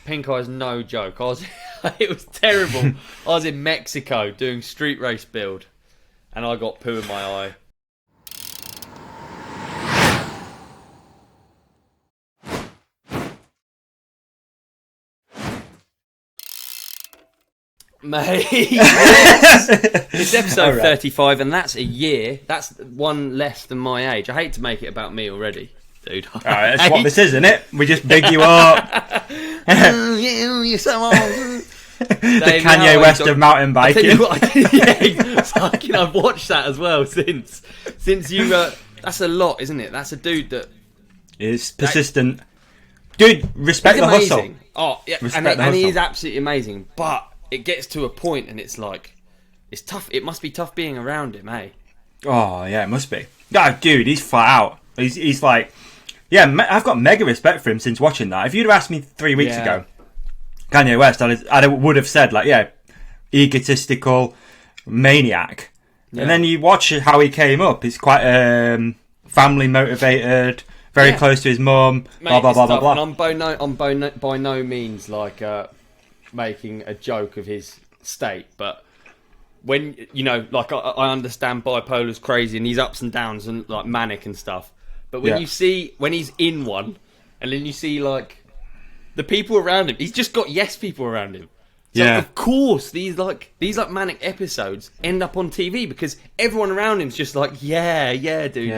Pinkeye's no joke. It was terrible. I was in Mexico doing street race build, and I got poo in my eye. Mate, yes. It's episode 35, and that's a year. That's one less than my age. I hate to make it about me already, dude. Alright, that's what this is, isn't it? We just big you up. You're so old. The Kanye West of mountain biking. I've watched that as well since you. That's a lot, isn't it? That's a dude that is persistent. Dude, respect the hustle. Oh, yeah, and he is absolutely amazing. But it gets to a point, and it's like, it's tough. It must be tough being around him, eh? Oh yeah, it must be. Oh, dude, he's flat out. He's like, yeah. I've got mega respect for him since watching that. If you'd have asked me 3 weeks ago, Kanye West, I would have said like, yeah, egotistical maniac. Yeah. And then you watch how he came up. He's quite family motivated, very close to his mum. Blah blah blah blah blah. And I'm by no means like making a joke of his state, but when like I understand bipolar's crazy and he's ups and downs and like manic and stuff. But when you see when he's in one, and then you see like the people around him, he's just got people around him. So of course these manic episodes end up on TV because everyone around him's just like, yeah, dude,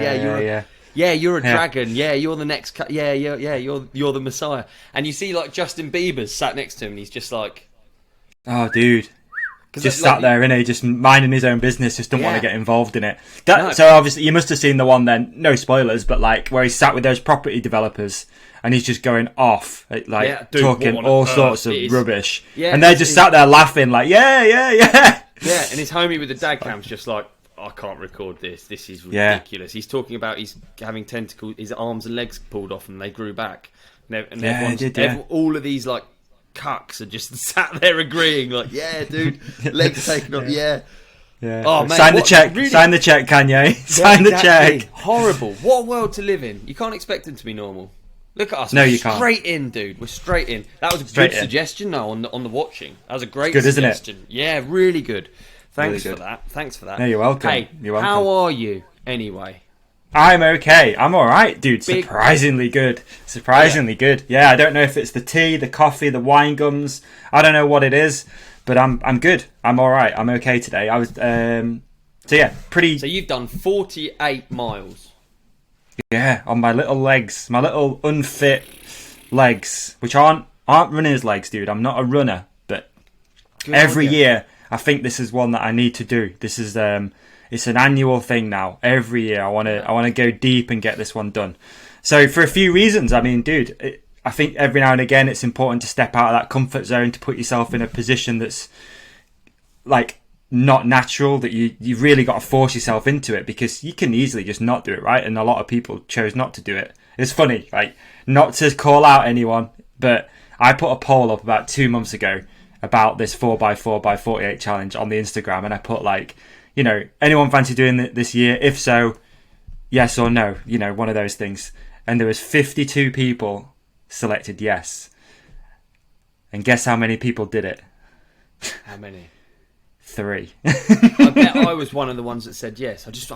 you're a dragon, you're the next, you're the Messiah. And you see like Justin Bieber's sat next to him, and he's just like, oh, dude. Just sat there, innit? Just minding his own business, just don't want to get involved in it. So obviously, you must have seen the one then, no spoilers, but like where he's sat with those property developers and he's just going off, like talking all sorts of rubbish. Yeah, and they're just sat there laughing, like, yeah. Yeah, and his homie with the dad cam's just like, I can't record this. This is ridiculous. He's talking about he's having tentacles, his arms and legs pulled off and they grew back. And all of these like cucks are just sat there agreeing, like, yeah, dude, legs taken off, yeah. Oh, mate, sign the check, Kanye. Sign the check. Horrible. What a world to live in. You can't expect him to be normal. Look at us. No, you can't. Straight in, dude. We're straight in. That was a good suggestion, though, on the watching. That was a great suggestion. Isn't it? Yeah, really good. Thanks for that. No, you're welcome. Hey, how are you anyway? I'm okay. I'm all right, dude. Surprisingly good. Good. Yeah, I don't know if it's the tea, the coffee, the wine gums. I don't know what it is, but I'm good. I'm all right. I'm okay today. I was pretty. So you've done 48 miles. Yeah, on my little legs, my little unfit legs, which aren't runner's legs, dude. I'm not a runner, but every year I think this is one that I need to do. This is it's an annual thing now. Every year I want to go deep and get this one done. So for a few reasons, I mean, dude, I think every now and again it's important to step out of that comfort zone to put yourself in a position that's like not natural, that you really got to force yourself into it, because you can easily just not do it, right? And a lot of people chose not to do it. It's funny, like, not to call out anyone, but I put a poll up about 2 months ago about this 4x4x48 challenge on the Instagram, and I put like, anyone fancy doing this year? If so, yes or no, one of those things. And there was 52 people selected yes. And guess how many people did it? How many? 3. I bet I was one of the ones that said yes. I'm just a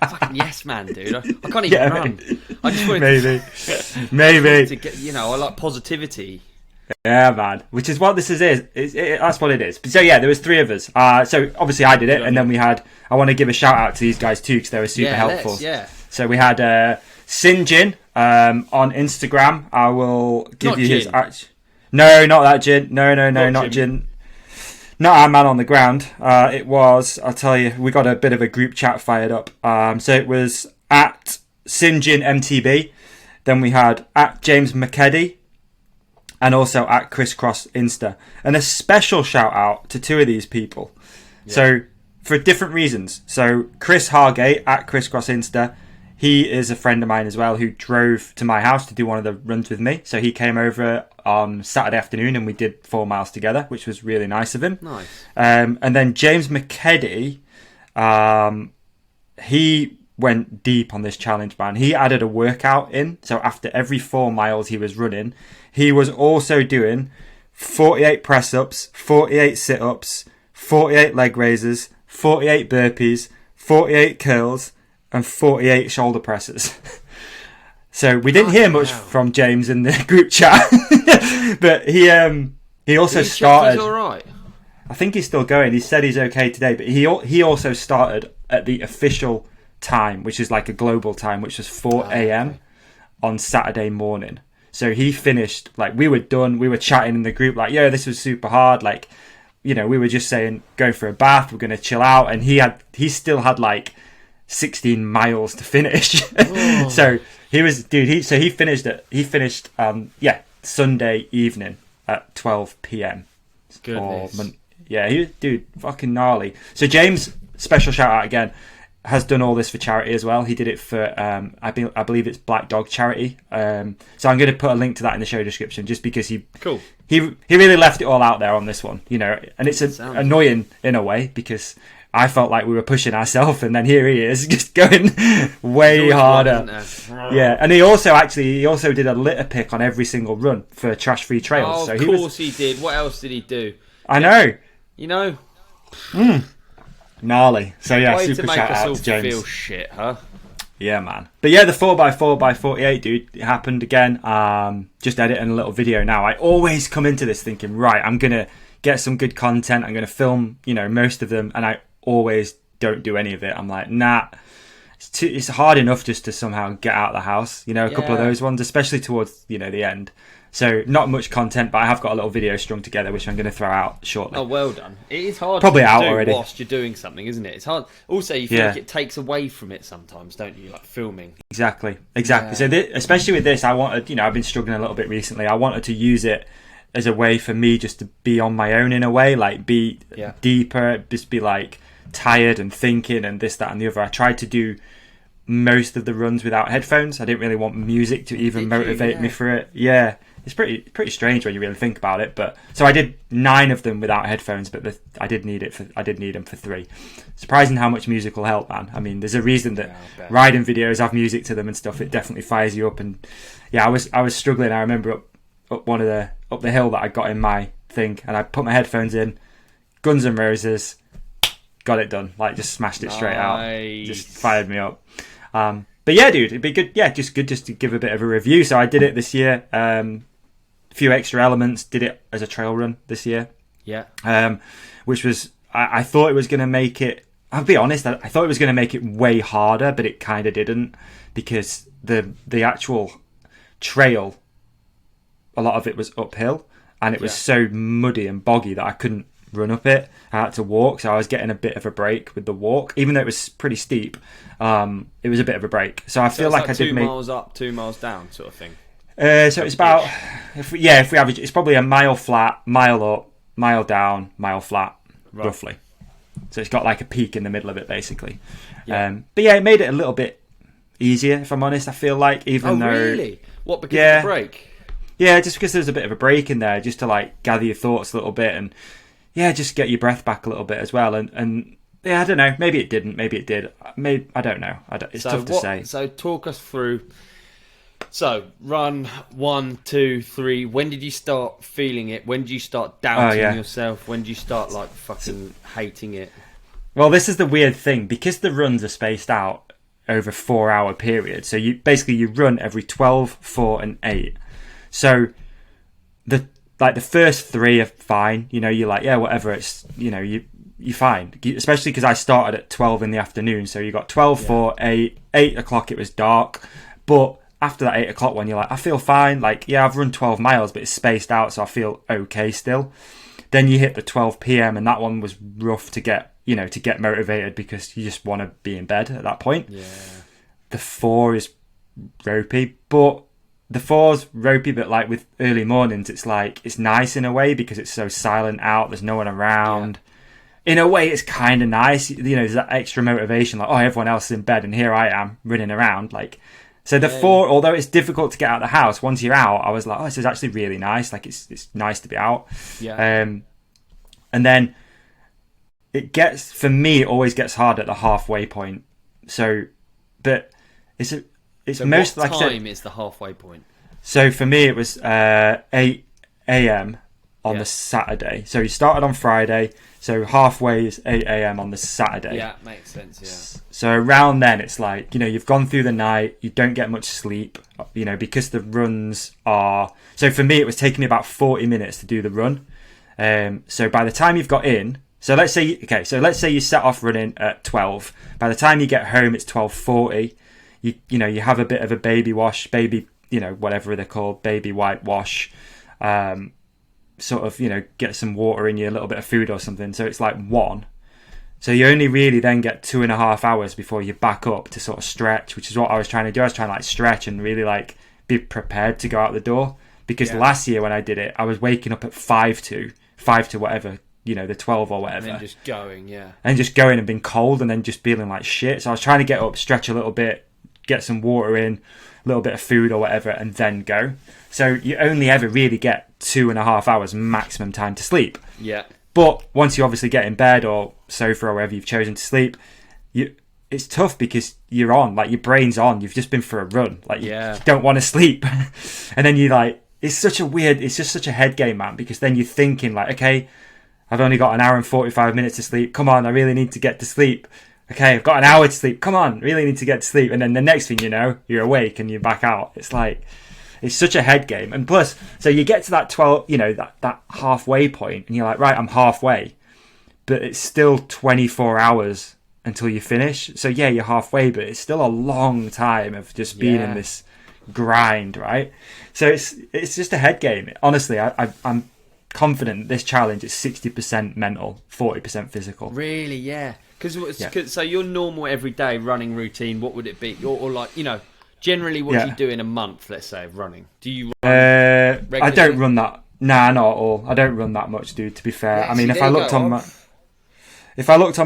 fucking yes man, dude. I can't even run. I just wanted maybe to get, I like positivity. Yeah, man. Which is what this is. That's what it is. So yeah, there was 3 of us. So obviously I did it, and then we had. I want to give a shout out to these guys too, because they were super helpful. So we had Sinjin on Instagram. I will give not you Jin. his. No, not that Jin. No, not Jin. Not our man on the ground. It was. I'll tell you. We got a bit of a group chat fired up. So it was at Sinjin MTB. Then we had at James McKeddy. And also at Crisscross Insta. And a special shout out to 2 of these people. Yeah. So, for different reasons. So, Chris Hargate at Crisscross Insta. He is a friend of mine as well, who drove to my house to do one of the runs with me. So he came over on Saturday afternoon and we did 4 miles together, which was really nice of him. Nice. And then James McKeddy, he went deep on this challenge, man. He added a workout in. So after every 4 miles he was running, he was also doing 48 press-ups, 48 sit-ups, 48 leg raises, 48 burpees, 48 curls, and 48 shoulder presses. So we didn't hear much from James in the group chat, but he also started. He's all right. I think he's still going. He said he's okay today, but he also started at the official time, which is like a global time, which was 4 a.m. on Saturday morning. So he finished, like, we were done. We were chatting in the group, like, yeah, this was super hard. Like, you know, we were just saying, go for a bath. We're going to chill out. And he still had like 16 miles to finish. So he finished Sunday evening at 12 p.m. Goodness. Fucking gnarly. So James, special shout out again, has done all this for charity as well. He did it for I believe it's Black Dog Charity. So I'm going to put a link to that in the show description, just because he really left it all out there on this one, you know. And it's annoying in a way, because I felt like we were pushing ourselves, and then here he is just going way harder. Yeah, and he also did a litter pick on every single run for Trash Free Trails. Oh, so of course he did. What else did he do? I know. You know. Gnarly. So yeah, Way super to make shout us out all to James. feel shit, huh? Yeah, man. But yeah, the 4x4x48, dude, it happened again. Just editing a little video now. I always come into this thinking, right, I'm going to get some good content. I'm going to film, you know, most of them. And I always don't do any of it. I'm like, nah, it's hard enough just to somehow get out of the house. You know, a couple of those ones, especially towards, you know, the end. So not much content, but I have got a little video strung together, which I'm going to throw out shortly. Oh, well done. It is hard Probably to out do already. whilst you're doing something, isn't it? It's hard. Also, you feel like it takes away from it sometimes, don't you? Like filming. Exactly. So especially with this, I wanted, you know, I've been struggling a little bit recently. I wanted to use it as a way for me just to be on my own in a way, like be deeper, just be like tired and thinking and this, that and the other. I tried to do most of the runs without headphones. I didn't really want music to even motivate me for it. Yeah. It's pretty strange when you really think about it, but so I did 9 of them without headphones, but I did need them for 3. Surprising how much music will help, man. I mean, there's a reason that riding videos have music to them and stuff. It definitely fires you up, and yeah, I was struggling. I remember up the hill that I got in my thing, and I put my headphones in, Guns N' Roses, got it done. Like, just smashed it straight out, just fired me up. But yeah, dude, it'd be good. Yeah, just to give a bit of a review. So I did it this year. Few extra elements, did it as a trail run this year, which was I thought it was going to make it, I'll be honest, I thought it was going to make it way harder, but it kind of didn't, because the actual trail, a lot of it was uphill, and it was so muddy and boggy that I couldn't run up it. I had to walk, so I was getting a bit of a break with the walk, even though it was pretty steep. It was a bit of a break, so I feel like I did 2 miles up, 2 miles down sort of thing. So it's about, if we average, it's probably a mile flat, mile up, mile down, mile flat, roughly. So it's got like a peak in the middle of it, basically. But yeah, it made it a little bit easier, if I'm honest. I feel like, even though, really? What, because of the break? Yeah, just because there's a bit of a break in there, just to like gather your thoughts a little bit, and just get your breath back a little bit as well. And yeah, I don't know. Maybe it didn't. Maybe it did. I don't know. It's tough to say. So talk us through. So, run 1, 2, 3. When did you start feeling it? When did you start doubting yourself? When did you start like fucking hating it? Well, this is the weird thing, because the runs are spaced out over 4-hour periods. So you run every 12, 4, and 8. So the first 3 are fine. You know, you're like, yeah, whatever. It's, you know, you're fine. Especially because I started at 12 in the afternoon. So you got 12, 4, 8. 8 o'clock it was dark, but after that 8 o'clock one, you're like, I feel fine. Like, yeah, I've run 12 miles, but it's spaced out, so I feel okay still. Then you hit the 12 p.m. and that one was rough to get motivated, because you just want to be in bed at that point. Yeah. The 4 is ropey, but like with early mornings, it's like, it's nice in a way because it's so silent out. There's no one around. Yeah. In a way, it's kind of nice. You know, there's that extra motivation, like, oh, everyone else is in bed and here I am running around, like. So the 4, although it's difficult to get out of the house, once you're out, I was like, oh, this is actually really nice. Like, it's nice to be out. Yeah. And then for me, it always gets hard at the halfway point. So but it's So most what like I said. time is the halfway point? So for me, it was 8 a.m. on the Saturday. So you started on Friday, so halfway is 8 a.m. on the Saturday. Yeah, makes sense, yeah. So around then, it's like, you've gone through the night, you don't get much sleep, because the runs are... So for me, it was taking me about 40 minutes to do the run. So by the time you've got in... So let's say you set off running at 12. By the time you get home, it's 12:40. You have a bit of a baby wash, whatever they're called, baby white wash. Sort of, get some water in you, a little bit of food or something. So it's like 1. So you only really then get 2.5 hours before you back up to sort of stretch, which is what I was trying to do. I was trying to stretch and really be prepared to go out the door. Because last year when I did it, I was waking up at 5 to whatever, the 12 or whatever. And then just going, And just going and being cold and then just feeling like shit. So I was trying to get up, stretch a little bit, get some water in, a little bit of food or whatever, and then go. So you only ever really get 2.5 hours maximum time to sleep. Yeah. But once you obviously get in bed or sofa or wherever you've chosen to sleep, it's tough because you're on, your brain's on. You've just been for a run. You don't want to sleep. And then it's just such a head game, man, because then you're thinking okay, I've only got an hour and 45 minutes to sleep. Come on, I really need to get to sleep. Okay, I've got an hour to sleep. Come on, really need to get to sleep. And then the next thing you know, you're awake and you're back out. It's such a head game. And plus, so you get to that 12, that halfway point, and you're like, right, I'm halfway. But it's still 24 hours until you finish. So yeah, you're halfway, but it's still a long time of just being in this grind, right? So it's just a head game. Honestly, I'm confident this challenge is 60% mental, 40% physical. Really, yeah. So your normal everyday running routine, what would it be? Or generally what do you do in a month, let's say, of running? Do you run regularly? I don't run that. Nah, not at all. I don't run that much, dude, to be fair. Yeah, I mean, if I looked on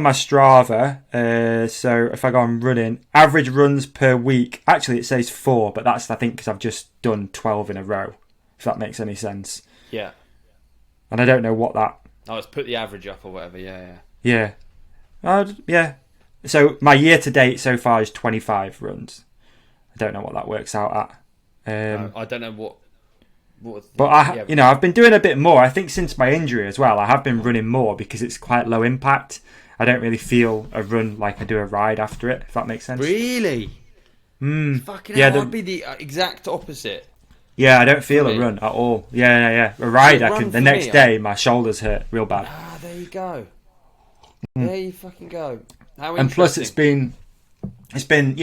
my Strava, so if I go on running, average runs per week, actually it says 4, but that's, I think, because I've just done 12 in a row, if that makes any sense. Yeah. And I don't know what that... Oh, let's put the average up or whatever, yeah. Yeah. Yeah. So my year to date so far is 25 runs. I don't know what that works out at. No, I don't know what but I've been doing a bit more. I think since my injury as well, I have been running more because it's quite low impact. I don't really feel a run like I do a ride after it, if that makes sense. Really? Fucking hell, I'd be the exact opposite. Yeah, I don't feel a run at all. Yeah. A ride, the next day, my shoulders hurt real bad. Ah, there you go. There you fucking go. How interesting. And plus it's been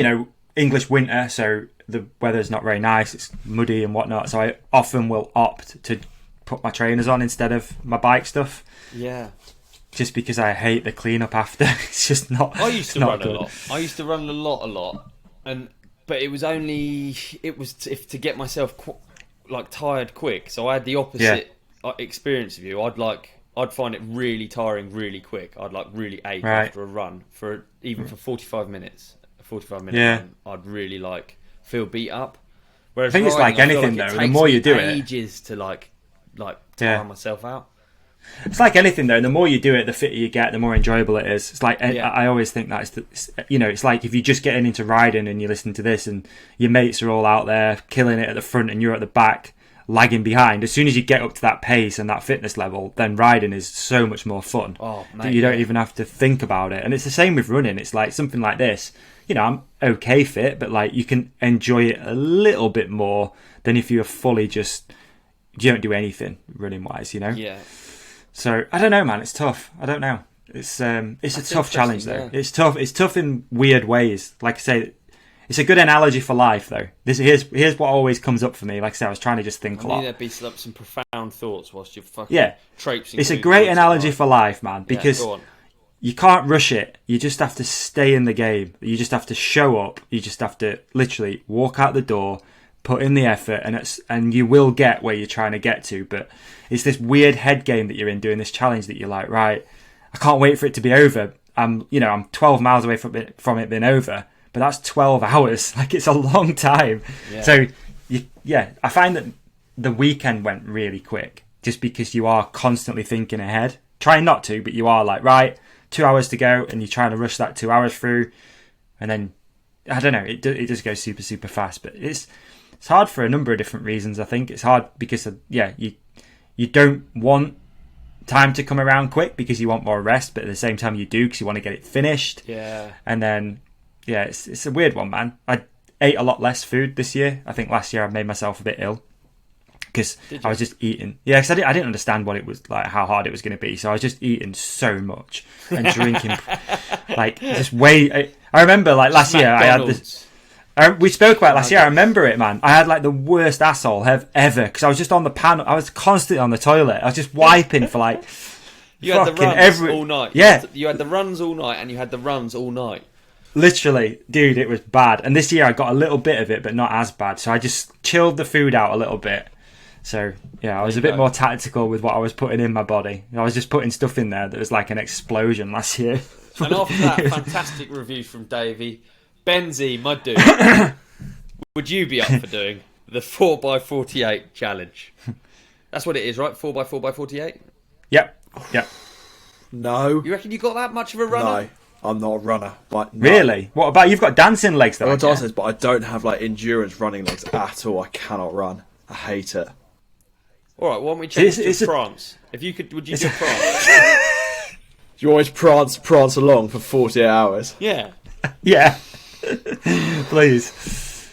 English winter, so the weather's not very nice. It's muddy and whatnot, so I often will opt to put my trainers on instead of my bike stuff. Yeah. Just because I hate the cleanup after. It's just not. I used to run a lot. I used to run a lot, but it was to get myself tired quick. So I had the opposite experience of you. I'd find it really tiring really quick. I'd really ache after a run for 45 minutes. A 45-minute run, I'd really feel beat up. Whereas I think it's like anything though. The more you do it, ages to tire myself out. It's like anything though. The more you do it, the fitter you get, the more enjoyable it is. It's like I always think that it's like if you're just getting into riding and you're listening to this, and your mates are all out there killing it at the front, and you're at the back lagging behind. As soon as you get up to that pace and that fitness level, then riding is so much more fun. Oh, mate, that you don't even have to think about it. And it's the same with running. It's like something like this. I'm okay fit, but you can enjoy it a little bit more than if you're fully you don't do anything running wise. Yeah. So I don't know, man. It's tough. I don't know. It's a tough challenge though. Yeah. It's tough. It's tough in weird ways. Like I say, it's a good analogy for life though. Here's what always comes up for me. Like I say, I was trying to just think a lot. There'd be some profound thoughts whilst you're fucking traipsing. It's a great analogy for life, man, because you can't rush it. You just have to stay in the game. You just have to show up. You just have to literally walk out the door, put in the effort, and you will get where you're trying to get to. But it's this weird head game that you're in doing this challenge that you're like, right, I can't wait for it to be over. I'm 12 miles away from it being over, but that's 12 hours. It's a long time. Yeah. So I find that the weekend went really quick just because you are constantly thinking ahead. Trying not to, but you are right, 2 hours to go, and you're trying to rush that 2 hours through, and then I don't know, it does go super, super fast, but it's hard for a number of different reasons. I think it's hard because you don't want time to come around quick because you want more rest, but at the same time you do because you want to get it finished. Yeah. And then, yeah, it's a weird one, man. I ate a lot less food this year. I think last year I made myself a bit ill because I was just eating. Yeah, because I didn't understand what it was like, how hard it was going to be. So I was just eating so much and drinking, like just way. I remember like last year I had this. We spoke about it last year. I remember it, man. I had like the worst asshole ever because I was just on the panel. I was constantly on the toilet. I was just wiping for like. You had the runs all night. Yeah, you had the runs all night, and you had the runs all night. Literally, dude, it was bad. And this year I got a little bit of it, but not as bad. So I just chilled the food out a little bit. So yeah, I was a bit more tactical with what I was putting in my body. I was just putting stuff in there that was like an explosion last year. And after that fantastic review from Davey, BenZ, my dude, would you be up for doing the 4x48 challenge? That's what it is, right? 4x4x48? Yep. No. You reckon you got that much of a runner? No, I'm not a runner. Like, no. Really? What about, you've got dancing legs though? I've got dancing legs, but I don't have like endurance running legs at all. I cannot run. I hate it. Alright, why don't we change it to prance? If you could, would you do prance? Do you always prance along for 48 hours? Yeah. Yeah. Please.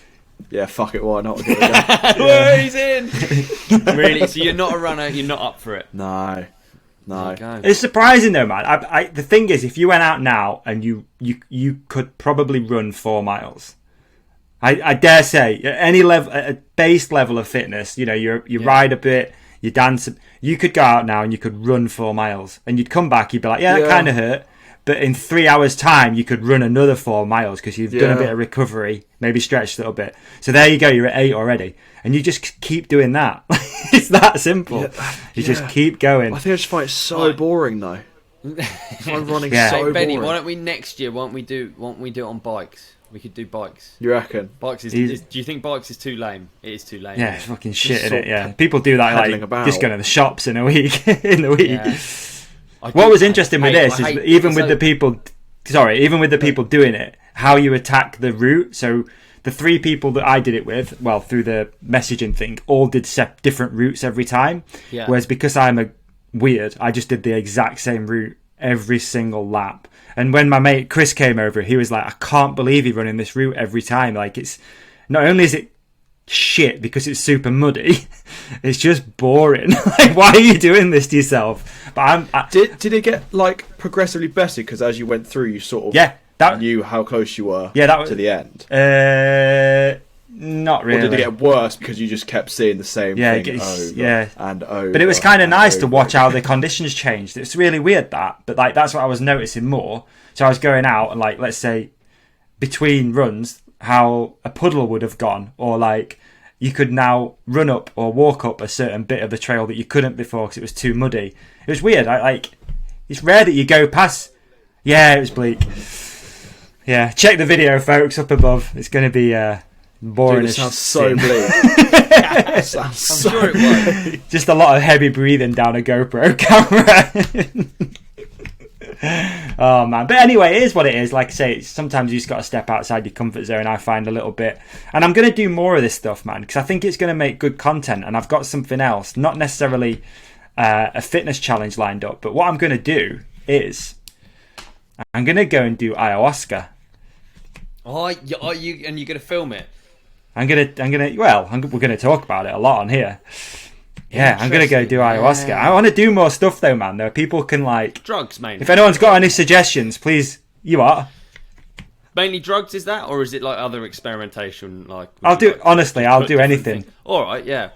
Yeah, fuck it, why not? Give it a go. Whoa, he's in! Really? So you're not a runner, you're not up for it? No. It's surprising though, man. The thing is, if you went out now and you could probably run 4 miles. I dare say, at any level, at a base level of fitness, you know, you ride a bit, you dance. You could go out now and you could run 4 miles, and you'd come back, you'd be like, that kind of hurt. But in 3 hours' time, you could run another 4 miles because you've done a bit of recovery, maybe stretched a little bit. So there you go, you're at 8 already. And you just keep doing that. It's that simple. You just keep going. I think I just find it so boring, though. I find running so boring. Benny, why don't we next year, why don't we do it on bikes? We could do bikes. You reckon? Bikes do you think bikes is too lame? It is too lame. Yeah, it's fucking shit, isn't it? Yeah. People do that, like, about. just going to the shops in a week. Yeah. What was interesting with this is even with the people doing it, how you attack the route. So the 3 people that I did it with, well, through the messaging thing, all did different routes every time. Yeah. Whereas because I'm a weird, I just did the exact same route every single lap. And when my mate Chris came over, he was like, I can't believe you're running this route every time. Like, it's not only is it shit because it's super muddy, it's just boring. Like, why are you doing this to yourself? But did it get like progressively better because as you went through, you sort of knew how close you were to the end? Not really. Or did it get worse because you just kept seeing the same thing over and over? But it was kind of nice to watch how the conditions changed. It's really weird that, but like that's what I was noticing more. So I was going out and like, let's say between runs, how a puddle would have gone, or like you could now run up or walk up a certain bit of the trail that you couldn't before because it was too muddy. It was weird. It's rare that you go past. Yeah, it was bleak. Yeah, check the video, folks, up above. It's going to be boring. Dude, it sounds so bleak. I'm sure it was. Just a lot of heavy breathing down a GoPro camera. Oh man, but anyway, it is what it is. Like I say, sometimes you just got to step outside your comfort zone. I find a little bit, and I'm going to do more of this stuff, man, because I think it's going to make good content. And I've got something else, not necessarily a fitness challenge lined up, but what I'm going to do is I'm going to go and do ayahuasca. Are you? And you're going to film it? We're going to talk about it a lot on here. Yeah, I'm going to go do ayahuasca. I want to do more stuff though, man. Though people can like drugs, mainly. If anyone's got any suggestions, please. You are mainly drugs, is that, or is it like other experimentation? Like I'll do anything. All right, yeah.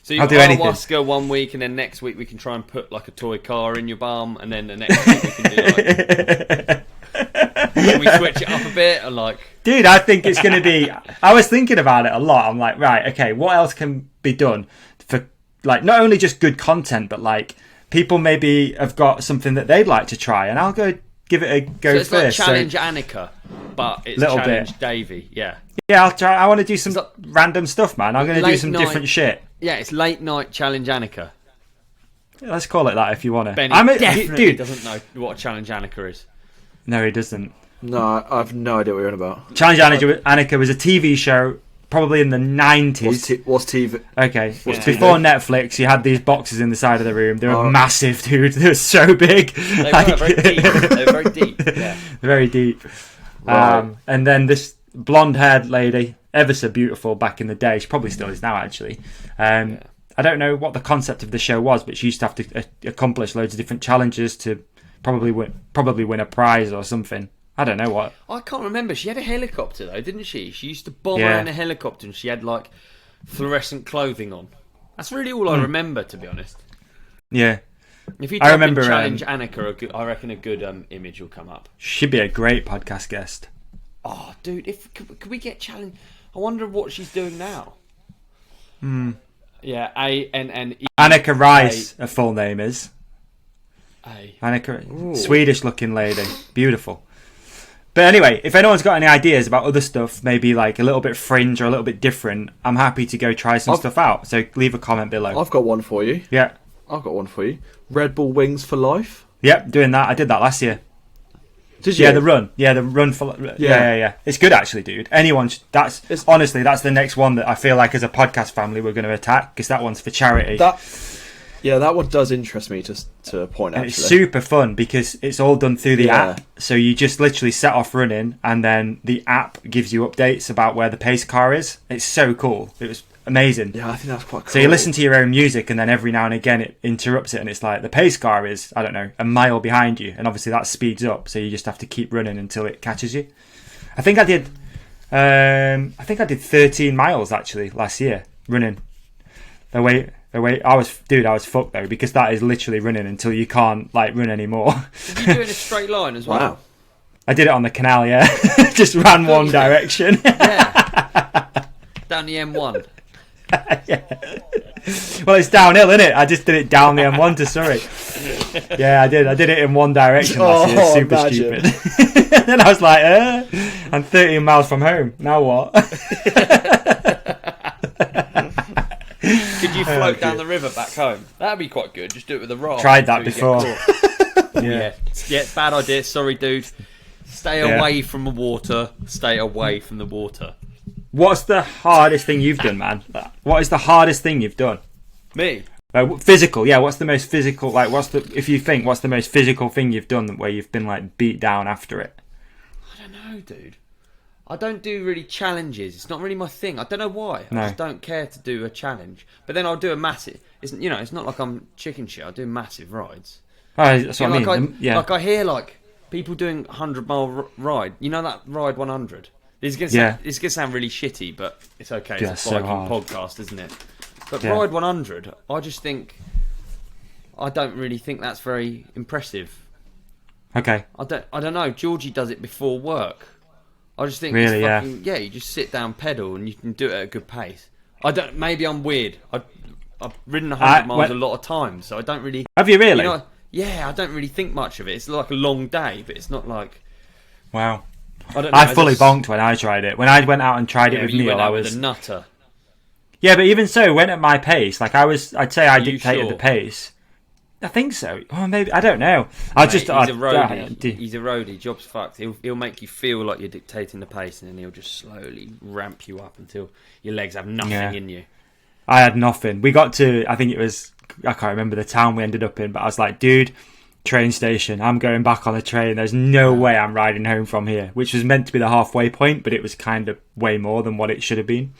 So you I'll do ayahuasca anything. 1 week, and then next week we can try and put like a toy car in your bum, and then the next week we can do like. Can we switch it up a bit, or like? Dude, I think it's going to be. I was thinking about it a lot. I'm like, right, okay, what else can be done for like not only just good content, but like people maybe have got something that they'd like to try, and I'll go give it a go so it's first. Like Challenge Annika, but it's Challenge Davey. Yeah. Yeah, I'll try. I want to do some random stuff, man. I'm going to do some different shit. Yeah, it's late night Challenge Annika. Yeah, let's call it that if you want to. Benny definitely doesn't know what Challenge Annika is. No, he doesn't. No, I have no idea what you're on about. Challenge Annika was a TV show, probably in the 90s. What's TV? Okay, before Netflix, you had these boxes in the side of the room. They were massive, dude. They were so big. They were very deep. They were very deep. Yeah, very deep. Right. And then this blonde-haired lady, ever so beautiful back in the day. She probably still is now, actually. I don't know what the concept of the show was, but she used to have to accomplish loads of different challenges to probably win a prize or something. I don't know what. I can't remember. She had a helicopter though, didn't she? She used to bomb around a helicopter, and she had like fluorescent clothing on. That's really all I remember, to be honest. Yeah. If you remember challenge Annika, I reckon a good image will come up. She'd be a great podcast guest. Oh, dude! Could we get challenged? I wonder what she's doing now. Yeah, ANNE. Annika Rice, her full name is. Annika, Ooh. Swedish-looking lady, beautiful. But anyway, if anyone's got any ideas about other stuff, maybe like a little bit fringe or a little bit different, I'm happy to go try some stuff out. So leave a comment below. I've got one for you. Yeah. I've got one for you. Red Bull Wings for Life. Yep, doing that. I did that last year. Did you? Yeah, the run. Yeah, the run for... Yeah. It's good, actually, dude. Honestly, that's the next one that I feel like as a podcast family we're going to attack, because that one's for charity. That one does interest me to a point, actually. It's super fun because it's all done through the app. So you just literally set off running, and then the app gives you updates about where the pace car is. It's so cool. It was amazing. Yeah, I think that's quite cool. So you listen to your own music, and then every now and again it interrupts it, and it's like the pace car is, I don't know, a mile behind you, and obviously that speeds up, so you just have to keep running until it catches you. I think I did 13 miles actually last year running. I was fucked though, because that is literally running until you can't like run anymore. Did you do it in a straight line as well? Wow. I did it on the canal, yeah. Just ran one direction. Yeah. Down the M1. Yeah. Well, it's downhill, isn't it? I just did it down the M1 to Surrey. Yeah, I did it in one direction last year. Super stupid. And then I was like, I'm 13 miles from home. Now what? Could you float down the river back home? That'd be quite good. Just do it with a raft. Tried that before. Yeah, bad idea. Sorry, dude. Stay away from the water. Stay away from the water. What's the hardest thing you've done, man? What is the hardest thing you've done? Me? Physical, yeah. What's the most physical? Like, what's the most physical thing you've done where you've been like beat down after it? I don't know, dude. I don't do really challenges. It's not really my thing. I don't know why. No. I just don't care to do a challenge. But then I'll do a massive. It's not like I'm chicken shit. I'll do massive rides. Oh, that's what I mean. Like I hear like people doing 100-mile ride. You know that Ride 100. This is gonna sound really shitty, but it's okay. It's a biking podcast, isn't it? But Ride 100, I don't really think that's very impressive. Okay. I don't know. Georgie does it before work. I just think really, you just sit down, pedal, and you can do it at a good pace. Maybe I'm weird. I've ridden 100 miles a lot of times, so I don't really. Have you really? I don't really think much of it. It's like a long day, but it's not like. Wow. I fully bonked when I tried it. When I went out and tried it with Neil, I was a nutter. Yeah, but even so, went at my pace. Like I'd say I dictated the pace. I think so. Oh, maybe I don't know. He's a roadie. He's a roadie. Job's fucked. He'll make you feel like you're dictating the pace, and then he'll just slowly ramp you up until your legs have nothing in you. I had nothing. We got to. I can't remember the town we ended up in, but I was like, dude. Train station, I'm going back on the train. There's no way I'm riding home from here, which was meant to be the halfway point, but it was kind of way more than what it should have been.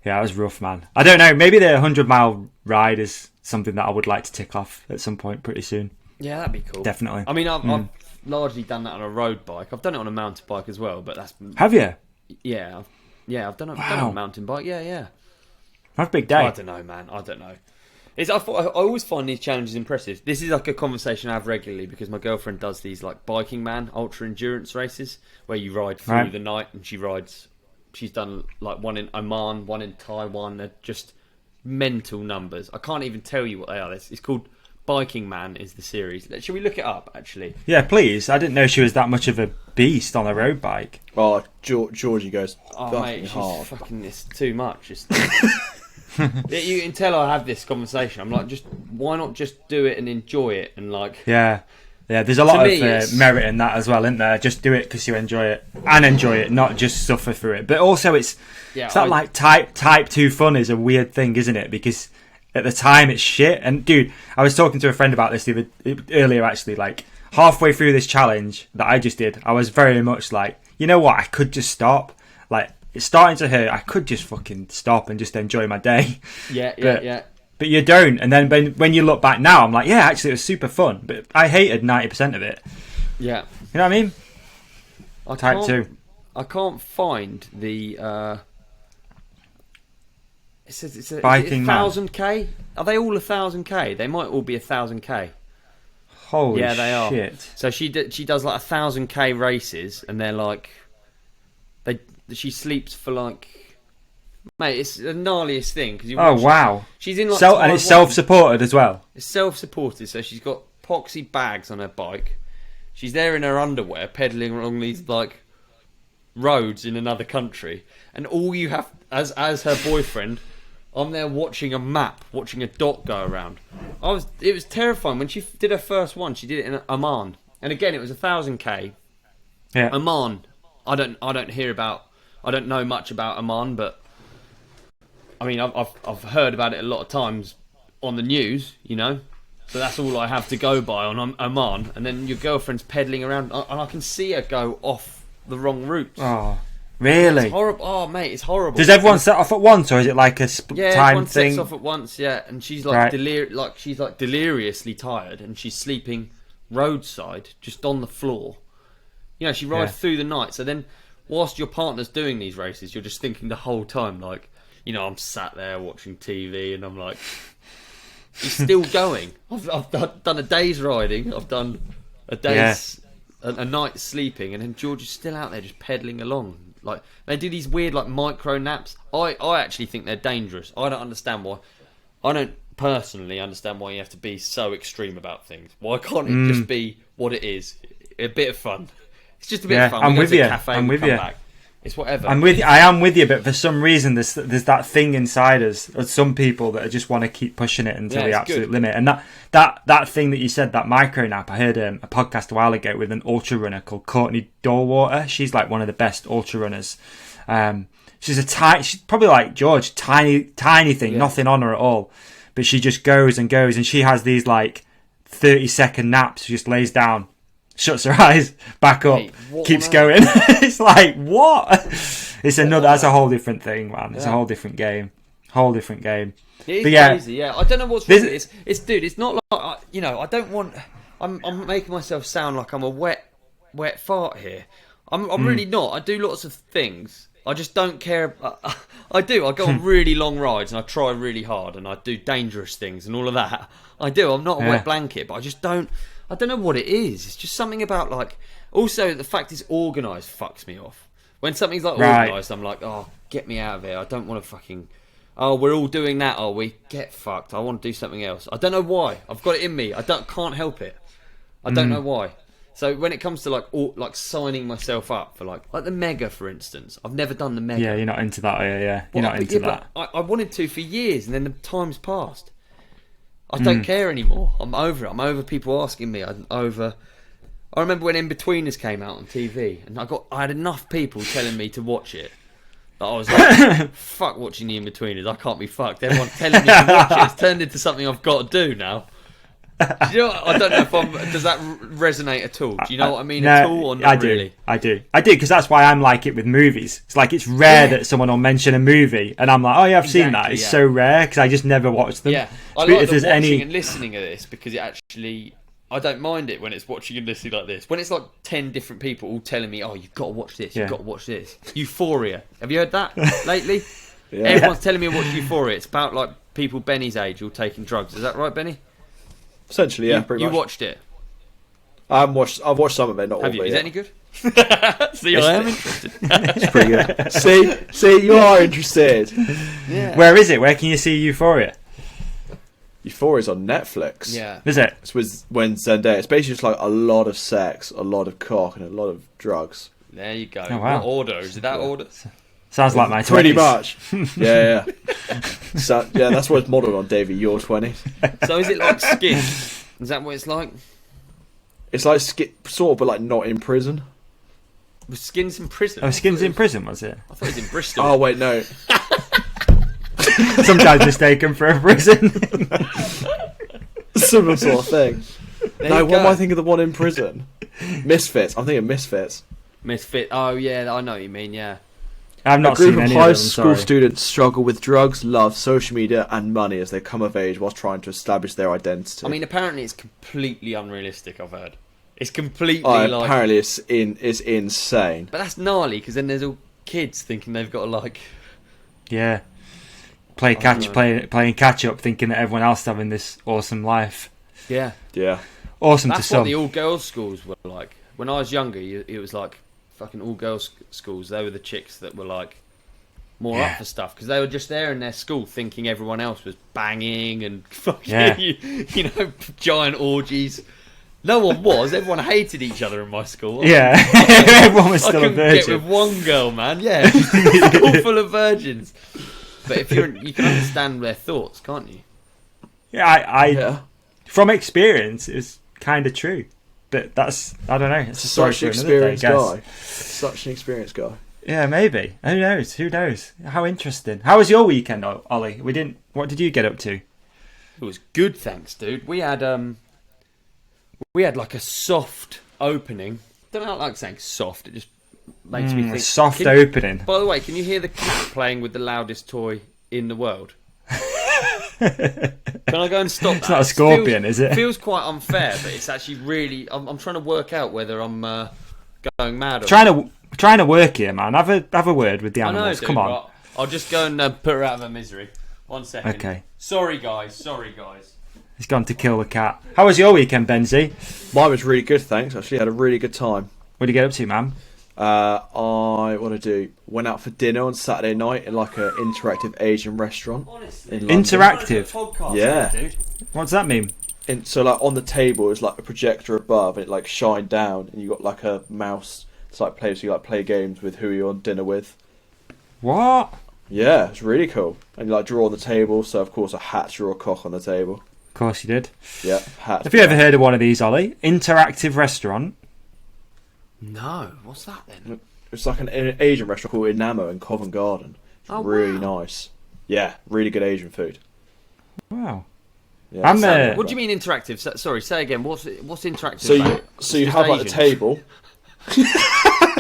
Yeah, it was rough, man. I don't know, maybe the 100-mile ride is something that I would like to tick off at some point pretty soon. Yeah, that'd be cool. Definitely. I mean, I've largely done that on a road bike. I've done it on a mountain bike as well, but that's... Have you? Yeah, I've done it on a mountain bike. Yeah. That's a big day. I don't know, man. I don't know. I always find these challenges impressive. This is like a conversation I have regularly because my girlfriend does these like biking man ultra endurance races where you ride through the night, and she's done like one in Oman, one in Taiwan. They're just mental numbers. I can't even tell you what they are. It's called Biking Man is the series. Should we look it up actually? Yeah, please. I didn't know she was that much of a beast on a road bike. Oh, Georgie goes mate, hard. It's too much. You can tell I have this conversation. I'm like, why not just do it and enjoy it and like. Yeah. Yeah, there's a lot of merit in that as well, isn't there? Just do it because you enjoy it, not just suffer through it. But also, it's that like type 2 fun is a weird thing, isn't it? Because at the time it's shit. And dude, I was talking to a friend about this earlier, actually. Like halfway through this challenge that I just did, I was very much like, you know what? I could just stop. Like it's starting to hurt. I could just fucking stop and just enjoy my day. Yeah. But you don't, and then when you look back now, I'm like, yeah, actually, it was super fun, but I hated 90% of it. Yeah, you know what I mean? Type 2. I can't find the. It says it's a Biking 1,000k. Are they all 1,000k? They might all be 1,000k. Holy yeah, they are. Shit. So she does like 1,000k races, and they're like, she sleeps for like. Mate, it's the gnarliest thing because wow! She's in like and it's self-supported as well. It's self-supported, so she's got poxy bags on her bike. She's there in her underwear, pedaling along these like roads in another country, and all you have as her boyfriend, I'm there watching a map, watching a dot go around. It was terrifying when she did her first one. She did it in Oman, and again it was 1,000k. Yeah, Oman. I don't know much about Oman, but. I mean, I've heard about it a lot of times on the news, you know, so that's all I have to go by on Oman. And then your girlfriend's pedaling around, and I can see her go off the wrong route. Oh, really? It's horrible. Oh, mate, it's horrible. Does everyone set off at once, or is it like a time thing? Yeah, everyone sets off at once. Yeah, and she's like deliriously tired, and she's sleeping roadside, just on the floor. You know, she rides through the night. So then, whilst your partner's doing these races, you're just thinking the whole time, like. You know, I'm sat there watching TV and I'm like, he's still going. I've done a day's riding. I've done a day's, a night's sleeping. And then George is still out there just pedaling along. Like, they do these weird, like, micro naps. I actually think they're dangerous. I don't understand why. I don't personally understand why you have to be so extreme about things. Why can't it just be what it is? A bit of fun. It's just a bit of fun. I'm with you. I'm with you. Back. It's whatever. I am with you, but for some reason there's that thing inside us, or some people that just want to keep pushing it until the absolute limit. And that thing that you said, that micro nap, I heard a podcast a while ago with an ultra runner called Courtney Dorwater. She's like one of the best ultra runners. She's probably like George, tiny thing, nothing on her at all. But she just goes and goes, and she has these like 30-second naps. She just lays down, shuts her eyes, back up, keeps going. It's like, what? It's another. That's a whole different thing, man. It's a whole different game. It is crazy. Yeah, I don't know what's wrong with it. It's dude. It's not like I don't want. I'm making myself sound like I'm a wet fart here. I'm really not. I do lots of things. I just don't care. I do. I go on really long rides and I try really hard and I do dangerous things and all of that. I do. I'm not a wet blanket, but I just don't. I don't know what it is. It's just something about like. Also, the fact it's organised fucks me off. When something's like organised, I'm like, oh, get me out of here. I don't want to fucking. Oh, we're all doing that, are we? Get fucked. I want to do something else. I don't know why. I've got it in me. Can't help it. I don't know why. So when it comes to like signing myself up for like the Mega, for instance, I've never done the Mega. Yeah, you're not into that, are you? Yeah, you're not into that. I wanted to for years, and then the time's passed. I don't care anymore. I'm over it. I'm over people asking me. I'm over. I remember when In-Betweeners came out on TV, and I had enough people telling me to watch it. That I was like, fuck watching the In-Betweeners. I can't be fucked. Everyone's telling me to watch it. It's turned into something I've got to do now. You know, I don't know if does that resonate at all? Do you know what I mean at all, or not really? I do, because that's why I'm like it with movies. It's like it's rare that someone will mention a movie, and I'm like, oh yeah, I've seen that. It's so rare because I just never watched them. Yeah, I like watching and listening to this because it actually, I don't mind it when it's watching and listening like this. When it's like 10 different people all telling me, oh, you've got to watch this, you've got to watch this. Euphoria. Have you heard that lately? Everyone's telling me to watch Euphoria. It's about like people Benny's age all taking drugs. Is that right, Benny? Essentially, yeah, pretty much. You watched it? I've watched some of it, not all of it. Is it any good? See, I am interested. It's pretty good. See, you are interested. Yeah. Where is it? Where can you see Euphoria? Euphoria's on Netflix. Yeah. Is it? It's with Zendaya. It's basically just like a lot of sex, a lot of cock, and a lot of drugs. There you go. Oh, wow. What order? Is it that order? Sounds like my 20s. Pretty much. Yeah. So, yeah, that's what it's modelled on, Davey. Your 20s. So is it like Skin? Is that what it's like? It's like sort of, but like not in prison. Was Skins in prison? Oh, Skins in prison, was it? I thought it was in Bristol. Oh wait, no. Sometimes mistaken for a prison. Similar sort of thing. No, what am I thinking of the one in prison? Misfits. I'm thinking Misfits. Misfit. Oh yeah, I know what you mean. Yeah. I've not seen any of of them. High them, school sorry. students struggle with drugs, love, social media, and money as they come of age whilst trying to establish their identity. I mean, apparently it's completely unrealistic. I've heard. It's completely like. Apparently it's insane. But that's gnarly because then there's all kids thinking they've got to like. Yeah. Playing catch up, thinking that everyone else is having this awesome life. Yeah. Yeah. Awesome That's to some. what the all girls schools were like. When I was younger, it was like fucking all girls schools. They were the chicks that were like more up for stuff because they were just there in their school thinking everyone else was banging and fucking you know, giant orgies. No one was. Everyone hated each other in my school. Yeah, everyone was still a virgin. Get with one girl, man. Yeah, school full of virgins. But if you can understand their thoughts, can't you? Yeah, from experience, it's kind of true. But that's, I don't know. It's a story Such an for another day, experienced guy. Such an experienced guy. Yeah, maybe. Who knows? Who knows? How interesting. How was your weekend, Ollie? What did you get up to? It was good, thanks, dude. We had like a soft opening. Don't know, I like saying soft. It just makes me think. Soft opening. By the way, can you hear the cat playing with the loudest toy in the world? Can I go and stop that? It's not a scorpion, is it? It feels quite unfair, but it's actually really. I'm trying to work out whether I'm going mad. Trying to work here, man. Have a word with the animals. I know, dude, come on. Right. I'll just go and put her out of her misery. 1 second. Okay. Sorry, guys. He's gone to kill the cat. How was your weekend, BenZ? Mine was really good, thanks. Actually, had a really good time. What did you get up to, man? Went out for dinner on Saturday night in like an interactive Asian restaurant. Honestly. In London. Interactive? Yeah. Dude. What does that mean? So like on the table is like a projector above, and it like shined down, and you got like a mouse. It's like so you like play games with who you're on dinner with. What? Yeah, it's really cool. And you like draw on the table, so of course a hat drew a cock on the table. Of course you did. Yeah, hat. Have you ever heard of one of these, Ollie? Interactive restaurant. No, what's that then? It's like an Asian restaurant called Inamo in Covent Garden. It's really nice. Yeah, really good Asian food. Wow. Yeah, what do you mean interactive? Sorry, say again. What's interactive? So you have like a table. You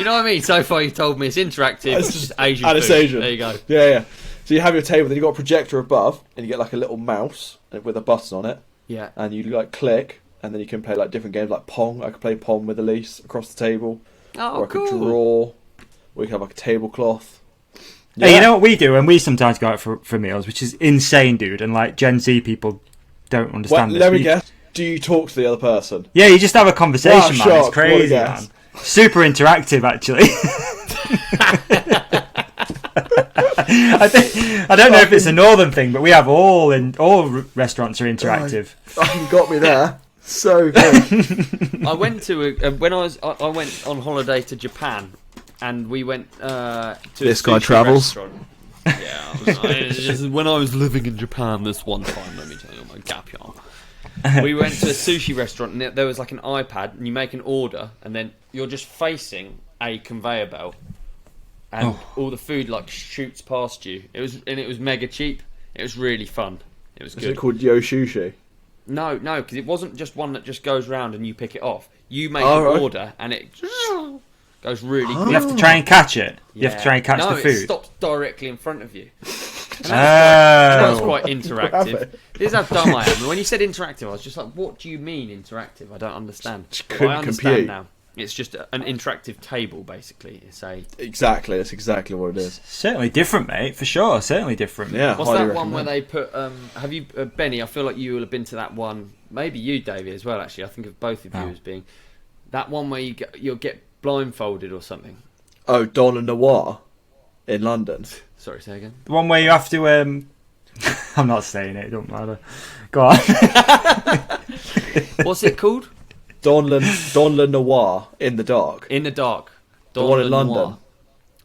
know what I mean? So far you've told me it's interactive. It's just Asian and food. It's Asian. There you go. Yeah. So you have your table, then you got a projector above, and you get like a little mouse with a button on it. Yeah. And you like click, and then you can play like different games like Pong. I could play Pong with Elise across the table. Oh, or I cool. could draw. Or you could have like a tablecloth. Yeah. Hey, you know what we do? And we sometimes go out for meals, which is insane, dude. And like Gen Z people don't understand this. Let me guess. Do you talk to the other person? Yeah, you just have a conversation, man. Shocked. It's crazy, man. Super interactive, actually. I don't know if it's a northern thing, but we have all restaurants are interactive. You got me there. So good. I went to I went on holiday to Japan, and we went to This a guy sushi travels. restaurant. Yeah, when I was living in Japan this one time, let me tell you my gap year. We went to a sushi restaurant, and there was like an iPad, and you make an order, and then you're just facing a conveyor belt, and all the food like shoots past you. It was mega cheap. It was really fun. It was good. Is it called Yo Sushi? No, because it wasn't just one that just goes round and you pick it off. You make an order, and it goes really quick. You have to try and catch it. You have to try and catch the it food. stops directly in front of you. That was quite interactive. This is how dumb I am. And when you said interactive, I was just like, what do you mean interactive? I don't understand. Well, I understand compute. now. It's just an interactive table, basically. Exactly, that's exactly what it is. Certainly different, mate, for sure. Certainly different. Yeah. What's that one where they put? Have you, Benny? I feel like you will have been to that one. Maybe you, Davey, as well. Actually, I think of both of you as being that one where you'll get blindfolded or something. Oh, Don and Noire in London. Sorry, say again. The one where you have to. I'm not saying it. It don't matter. Go on. What's it called? Don Le Noire in the dark. In the dark. The one in London.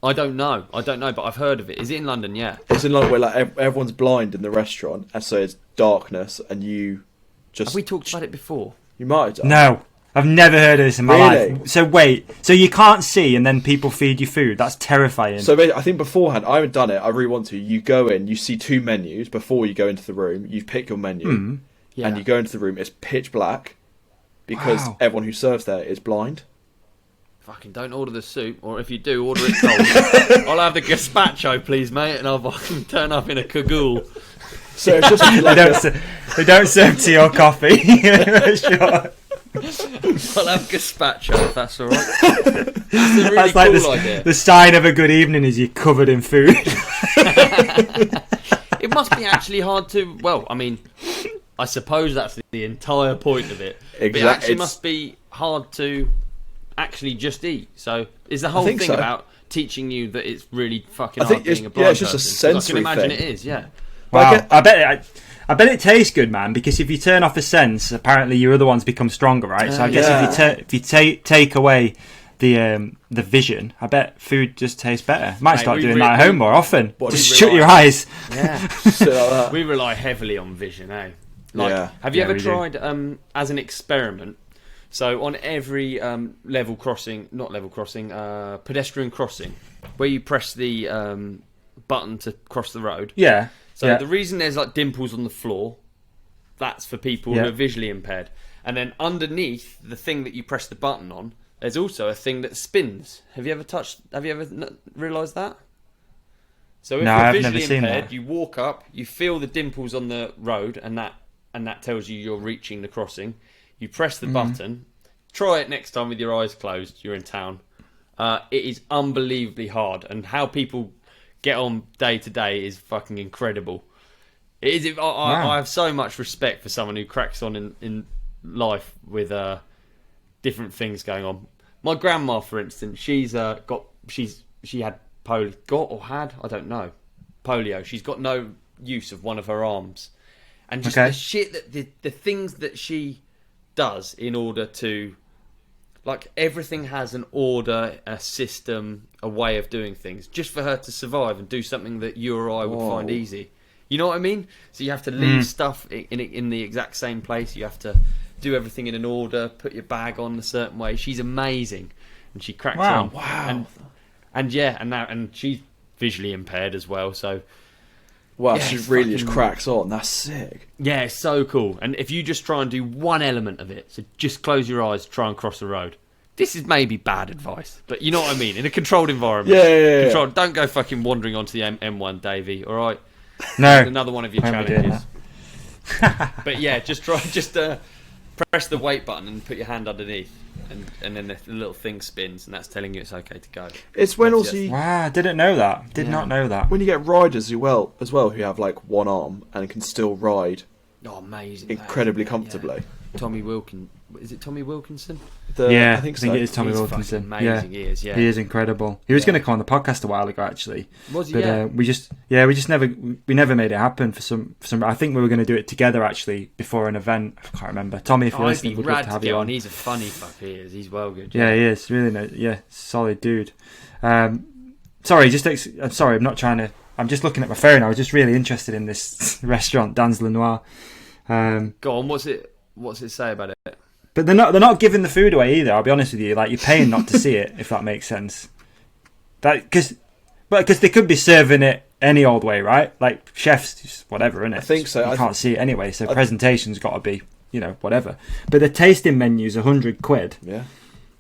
I don't know, but I've heard of it. Is it in London? Yeah. It's in London where like everyone's blind in the restaurant, and so it's darkness, and you just. Have we talked about it before? You might have done. No. I've never heard of this in my Really? life. So wait, so you can't see and then people feed you food? That's terrifying. So I think beforehand, I haven't done it. I really want to. You go in, you see 2 menus before you go into the room. You pick your menu, and you go into the room. It's pitch black because everyone who serves there is blind. Fucking don't order the soup, or if you do, order it cold. I'll have the gazpacho, please, mate, and I'll fucking turn up in a cagoule. So it's just like they don't serve tea or coffee. Sure. I'll have gazpacho if that's alright. That's a really That's like cool idea. the sign of a good evening is you're covered in food. It must be actually hard to. Well, I mean, I suppose that's the entire point of it. But it actually must be hard to actually just eat. So is the whole thing about teaching you that it's really fucking hard being a blind it's just a person? 'Cause sensory I can imagine thing. it is, yeah. Wow, I bet it tastes good, man. Because if you turn off a sense, apparently your other ones become stronger, right? So I guess if you take away the vision, I bet food just tastes better. Might start doing that at home more often. Just shut your eyes. Yeah, we rely heavily on vision, eh? Like, have you ever tried as an experiment? So on every pedestrian crossing, where you press the button to cross the road. Yeah. So the reason there's like dimples on the floor, that's for people who are visually impaired. And then underneath the thing that you press the button on, there's also a thing that spins. Have you ever realised that? So if you're visually impaired, you walk up, you feel the dimples on the road, and that tells you you're reaching the crossing. You press the button. Try it next time with your eyes closed. You're in town. It is unbelievably hard, and how people get on day to day is fucking incredible. It is. I have so much respect for someone who cracks on in life with different things going on. My grandma, for instance, she had polio. She's got no use of one of her arms, and just the shit that the things that she does in order to, like, everything has an order, a system, a way of doing things, just for her to survive and do something that you or I would find easy. You know what I mean? So you have to leave stuff in the exact same place. You have to do everything in an order, put your bag on a certain way. She's amazing, and she cracks on. Wow. And she's visually impaired as well, so she really just cracks on. That's sick. Yeah, it's so cool. And if you just try and do one element of it, so just close your eyes, try and cross the road. This is maybe bad advice, but you know what I mean. In a controlled environment, don't go fucking wandering onto the M1, Davey. All right, no, another one of your challenges. But yeah, just press the wait button and put your hand underneath, and then the little thing spins, and that's telling you it's okay to go. It's when also wow, I didn't know that. Did not know that. When you get riders as well who have like one arm and can still ride. Oh, amazing! Incredibly comfortably. Tommy Wilkin. Is it Tommy Wilkinson? I think it is Tommy Wilkinson. Amazing, he is. Yeah, he is incredible. He was going to come on the podcast a while ago, actually. Was he? But we just never made it happen for some. I think we were going to do it together actually before an event. I can't remember. Tommy, if you're listening, would love to have you on. He's a funny fuck. He is. He's well good. Yeah, he is really. Solid dude. Sorry, I'm sorry. I'm not trying to. I'm just looking at my phone. I was just really interested in this restaurant, Dans Le Noire. Go on. What's it say about it? But they're not giving the food away either. I'll be honest with you. Like, you're paying not to see it, if that makes sense. Because they could be serving it any old way, right? Like chefs, just whatever, innit? I think so. You can't see it anyway, so presentation's got to be, whatever. But the tasting menu's £100.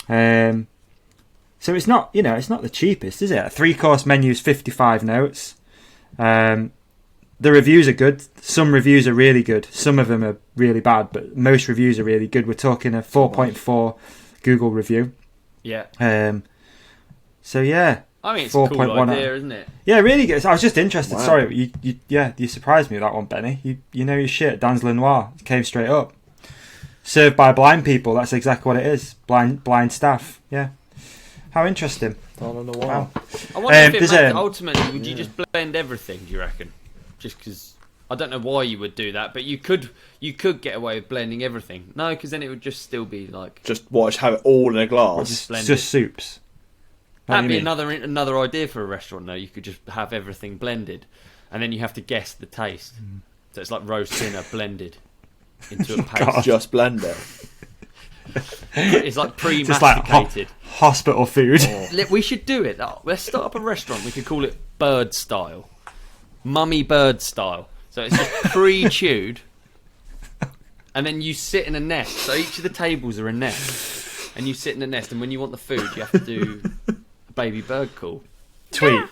Yeah. So it's not, it's not the cheapest, is it? A 3-course menu's 55 notes. The reviews are good. Some reviews are really good. Some of them are really bad, but most reviews are really good. We're talking a 4.4 Google review. Yeah. So yeah. I mean, it's a cool idea, isn't it? Yeah, really good. I was just interested. Wow. Sorry, you surprised me with that one, Benny. You know your shit. Dans Le Noire came straight up. Served by blind people. That's exactly what it is. Blind staff. Yeah. How interesting. I don't know why. Wow. I wonder if ultimately, would you just blend everything? Do you reckon? Just because I don't know why you would do that, but you could get away with blending everything. No, because then it would just still be like just have it all in a glass. Just soups. That'd be another idea for a restaurant. Though you could just have everything blended, and then you have to guess the taste. So it's like roast dinner blended into a paste. Just blend it. It's like Just like pre-masticated. hospital food. We should do it. Let's start up a restaurant. We could call it bird style. Mummy bird style. So it's just pre-chewed. And then you sit in a nest. So each of the tables are a nest. And you sit in a nest. And when you want the food, you have to do a baby bird call. Tweet.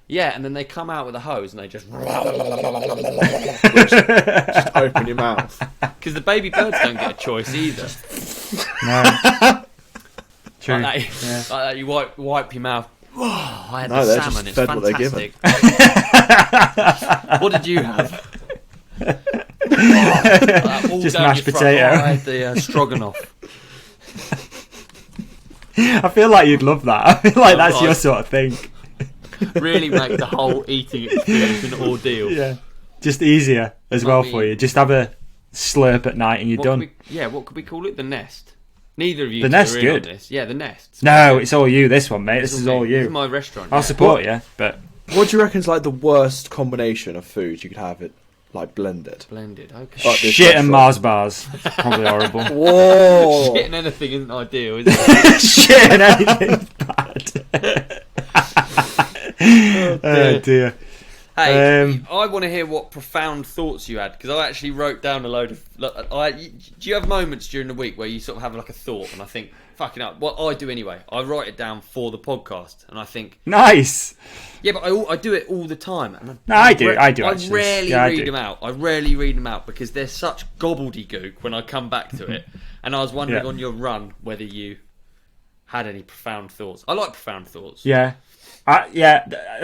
Yeah, and then they come out with a hose and they just Open your mouth. because the baby birds don't get a choice either. No. True. Like that, you wipe your mouth. Oh, I had No, the they're salmon. just It's fed what they're given. fantastic. What did you have? All Just down mashed your front. potato. Oh, I had the stroganoff. I feel like you'd love that. I feel like that's Right. your sort of thing. Really make the whole eating experience an ordeal. Yeah. Just easier as well for you. Just have a slurp at night and you're done. What could we call it? The nest. Neither of you The two Nest, are in on good. this. Yeah, the nest. No, it's all you, this one, mate. This is all This you. is my restaurant. I'll yeah. support you, but What do you reckon is like the worst combination of food you could have it like blended? Blended. Okay. Like this shit and restaurant. Mars bars. Probably horrible. Whoa! Shit and anything isn't ideal, is it? Shit and anything bad. Oh dear. Hey, I want to hear what profound thoughts you had because I actually wrote down a load of. Do you have moments during the week where you sort of have like a thought and I think, fucking up? What I do anyway, I write it down for the podcast and I think, Nice. yeah, but I do it all the time. And No, I do I actually. rarely Yeah, I read do. them out. I rarely read them out because they're such gobbledygook when I come back to it. And I was wondering Yeah. on your run whether you had any profound thoughts. I like profound thoughts. Yeah. I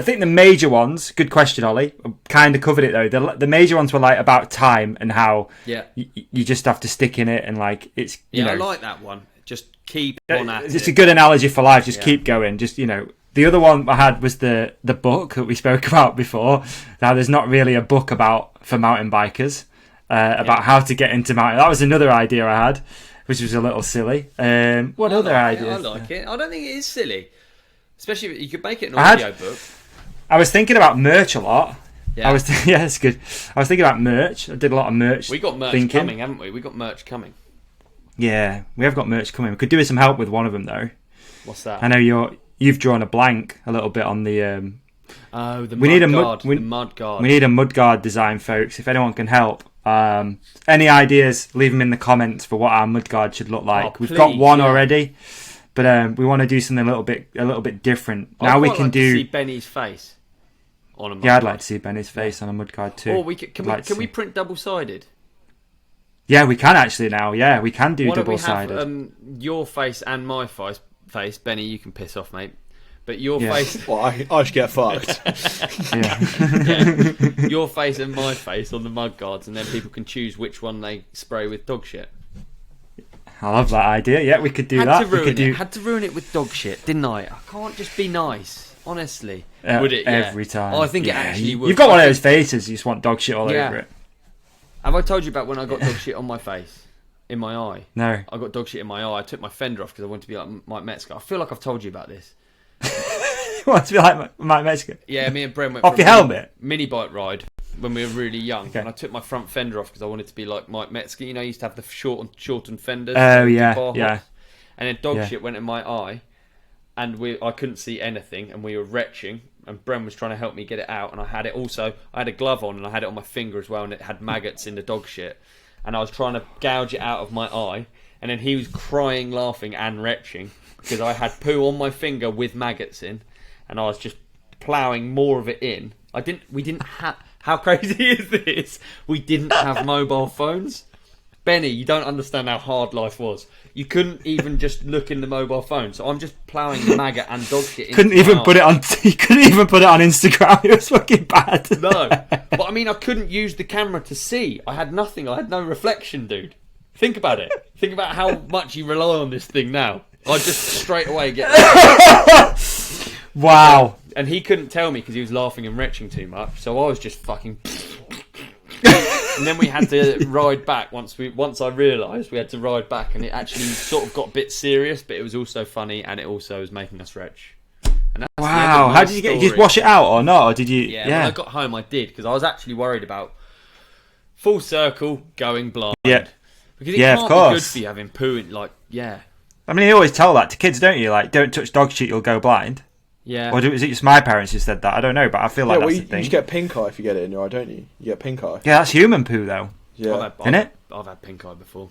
think the major ones, good question, Ollie. Kind of covered it though. The major ones were like about time and how Yeah. you just have to stick in it and like it's you Yeah, know I like that one. Just keep on at it's it. a good analogy for life. Just Yeah. keep going. Just the other one I had was the book that we spoke about before. Now there's not really a book for mountain bikers about how to get into mountain. That was another idea I had, which was a little silly. What other ideas? I like it. I don't think it is silly. Especially if you could make it an I had- audio book. I was thinking about merch a lot. Yeah. Yeah, it's good. I was thinking about merch. I did a lot of merch. We got merch thinking. coming, haven't we? We got merch coming. Yeah, we have got merch coming. We could do with some help with one of them though. What's that? I know you've drawn a blank a little bit on the. The we need a guard. mud. The mud guard. We need a mudguard design, folks. If anyone can help, any ideas, leave them in the comments for what our mudguard should look like. We've got please, one yeah. already, but we want to do something a little bit different. Now we I'd can like do. to see Benny's face on a mud Yeah, I'd guard. like to see Benny's face on a mudguard too. Or we can we print double sided? Yeah, we can actually now. Yeah, we can do Why don't we double sided. have your face and my face? Benny, you can piss off, mate. But your Yeah. face, Well, I should get fucked. Yeah. your face and my face on the mud guards, and then people can choose which one they spray with dog shit. I love that idea. Yeah, we could do Had that. to ruin we could it. do Had to ruin it with dog shit, didn't I? I can't just be nice, honestly. uh, Would it? Yeah. every time. Oh, I think it Yeah, actually would. You've got one I of those think- faces. You just want dog shit all Yeah. over it. Have I told you about when I got dog shit on my face, in my eye? No. I got dog shit in my eye. I took my fender off because I wanted to be like Mike Metzger. I feel like I've told you about this. You want to be like Mike Metzger? Yeah, me and Bren went Off for a your helmet? mini bike ride when we were really young, Okay. and I took my front fender off because I wanted to be like Mike Metzger. You know, I used to have the shortened fenders. Oh, with the yeah, bar yeah. hops. And then dog Yeah. shit went in my eye, and I couldn't see anything, and we were retching, and Bren was trying to help me get it out, and I had a glove on, and I had it on my finger as well, and it had maggots in the dog shit, and I was trying to gouge it out of my eye, and then he was crying, laughing, and retching because I had poo on my finger with maggots in, and I was just ploughing more of it in. We didn't have. How crazy is this? We didn't have mobile phones. Benny, you don't understand how hard life was. You couldn't even just look in the mobile phone, so I'm just ploughing the maggot and dog shit. Couldn't even put it on. You couldn't even put it on Instagram. It was fucking bad. No, but I mean, I couldn't use the camera to see. I had nothing. I had no reflection, dude. Think about it. Think about how much you rely on this thing now. I just straight away get. Wow. And he couldn't tell me because he was laughing and retching too much. So I was just fucking. And then we had to ride back once I realised we had to ride back, and it actually sort of got a bit serious, but it was also funny, and it also was making us retch. And that's the end Wow. of How my did you get? Did story. you wash it out or not? Or did you? Yeah, when I got home, I did because I was actually worried about full circle going blind. Yeah. Because it Yeah, can't of be good course. for you having poo in, like, I mean, you always tell that to kids, don't you? Like, don't touch dog shit, you'll go blind. Yeah. Or is it just my parents who said that? I don't know, but I feel like well, that's you the thing. just get pink eye if you get it in your eye, don't you? You get pink eye. Yeah, that's human poo, though. Yeah. Isn't it? I've had pink eye before.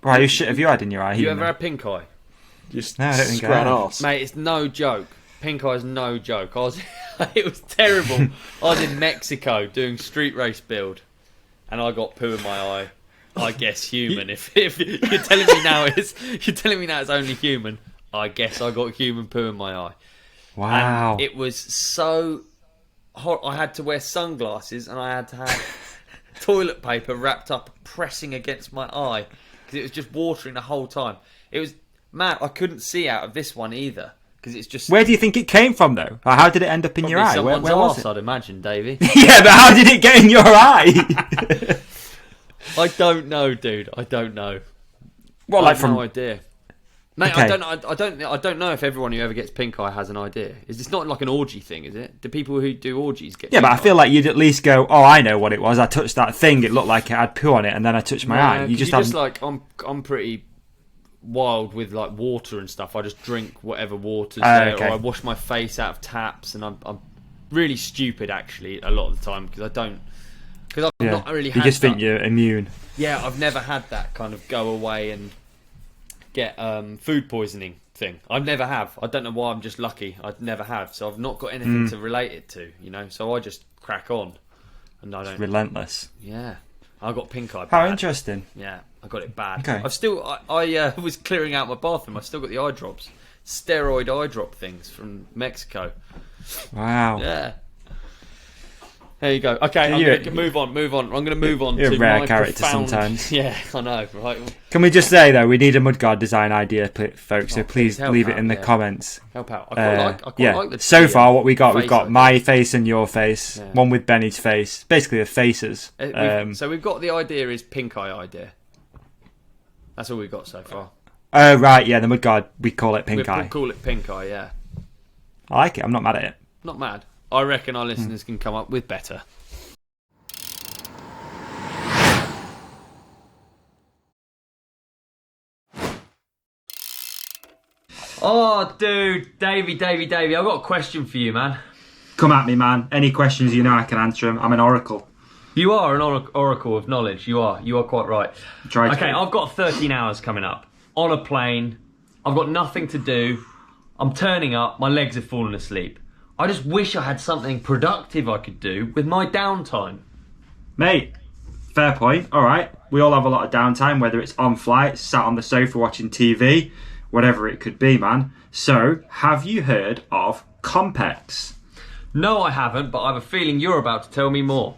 Right, who shit have you had in your eye? You human? ever had pink eye? Just No, I don't think I scran have. arse. Mate, it's no joke. Pink eye's no joke. It was terrible. I was in Mexico doing street race build, and I got poo in my eye. I guess human. If you're telling me now it's only human, I guess I got human poo in my eye. Wow. And it was so hot. I had to wear sunglasses, and I had to have toilet paper wrapped up, pressing against my eye because it was just watering the whole time. It was mad. I couldn't see out of this one either because it's just. Where do you think it came from, though? Or how did it end up in your eye? Where was it? I'd imagine, Davey. Yeah, but how did it get in your eye? I don't know, dude. I don't know. Well, I like have from no idea. Mate, Okay. I don't know if everyone who ever gets pink eye has an idea. Is this not like an orgy thing? Is it? Do people who do orgies get? Yeah, but I pink feel eye? like you'd at least go, oh, I know what it was. I touched that thing. It looked like it had poo on it, and then I touched my eye. You just have like I'm pretty wild with like water and stuff. I just drink whatever water's there, okay. or I wash my face out of taps, and I'm really stupid actually a lot of the time because I've not really had you just think that. you're immune. Yeah, I've never had that kind of go away and get food poisoning thing. I never have. I don't know why. I'm just lucky. I never have. So I've not got anything to relate it to. So I just crack on, and I don't. Relentless. Yeah, I got pink eye. How bad. interesting. Yeah, I got it bad. Okay. I've still. I was clearing out my bathroom. I still got the eye drops, steroid eye drop things from Mexico. Wow. Yeah. There you go. Okay, I'm You're- going to move on. I'm going to move on you're to a rare my character profound... sometimes. Yeah, I know. Right. Can we just say, though, we need a mudguard design idea, folks, so Oh, please help leave it out, in the yeah. comments. Help out. I quite like the So far, what we got, we've face got idea. my face and your face, Yeah. one with Benny's face, basically the faces. So we've got the idea is pink eye idea. That's all we've got so far. Oh, right, yeah, the mudguard, we call it pink We'll eye. call it pink eye, yeah. I like it, I'm not mad at it. Not mad. I reckon our listeners can come up with better. Oh, dude, Davey, I've got a question for you, man. Come at me, man. Any questions, you know I can answer them. I'm an oracle. You are an oracle of knowledge. You are quite right. Try to Okay, be. I've got 13 hours coming up on a plane. I've got nothing to do. I'm turning up. My legs have fallen asleep. I just wish I had something productive I could do with my downtime. Mate, fair point. All right. We all have a lot of downtime, whether it's on flight, sat on the sofa watching TV, whatever it could be, man. So, have you heard of Compex? No, I haven't, but I have a feeling you're about to tell me more.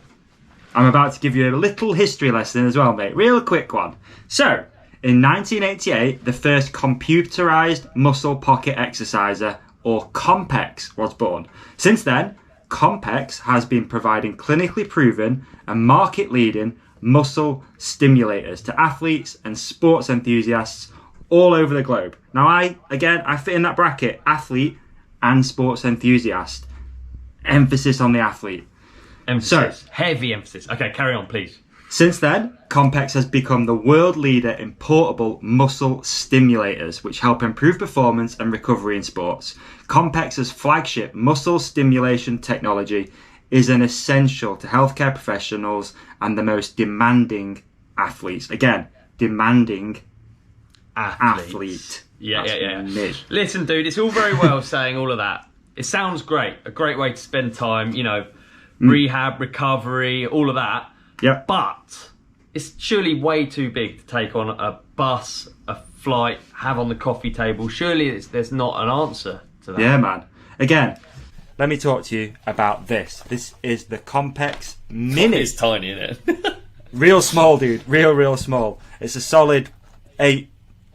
I'm about to give you a little history lesson as well, mate. Real quick one. So, in 1988, the first computerized muscle pocket exerciser, or Compex, was born. Since then, Compex has been providing clinically proven and market-leading muscle stimulators to athletes and sports enthusiasts all over the globe. Now, I fit in that bracket, athlete and sports enthusiast. Emphasis on the athlete. Emphasis. Heavy emphasis. Okay, carry on, please. Since then, Compex has become the world leader in portable muscle stimulators, which help improve performance and recovery in sports. Compex's flagship muscle stimulation technology is an essential to healthcare professionals and the most demanding athletes. Again, demanding athlete. Yeah. Mid. Listen, dude, it's all very well saying all of that. It sounds great. A great way to spend time, rehab, recovery, all of that. Yep. But it's surely way too big to take on a bus, a flight, have on the coffee table. Surely there's not an answer to that. Yeah, man. Again, let me talk to you about this. This is the Compex Mini. It's tiny, isn't it? Real small, dude. Real small. It's a solid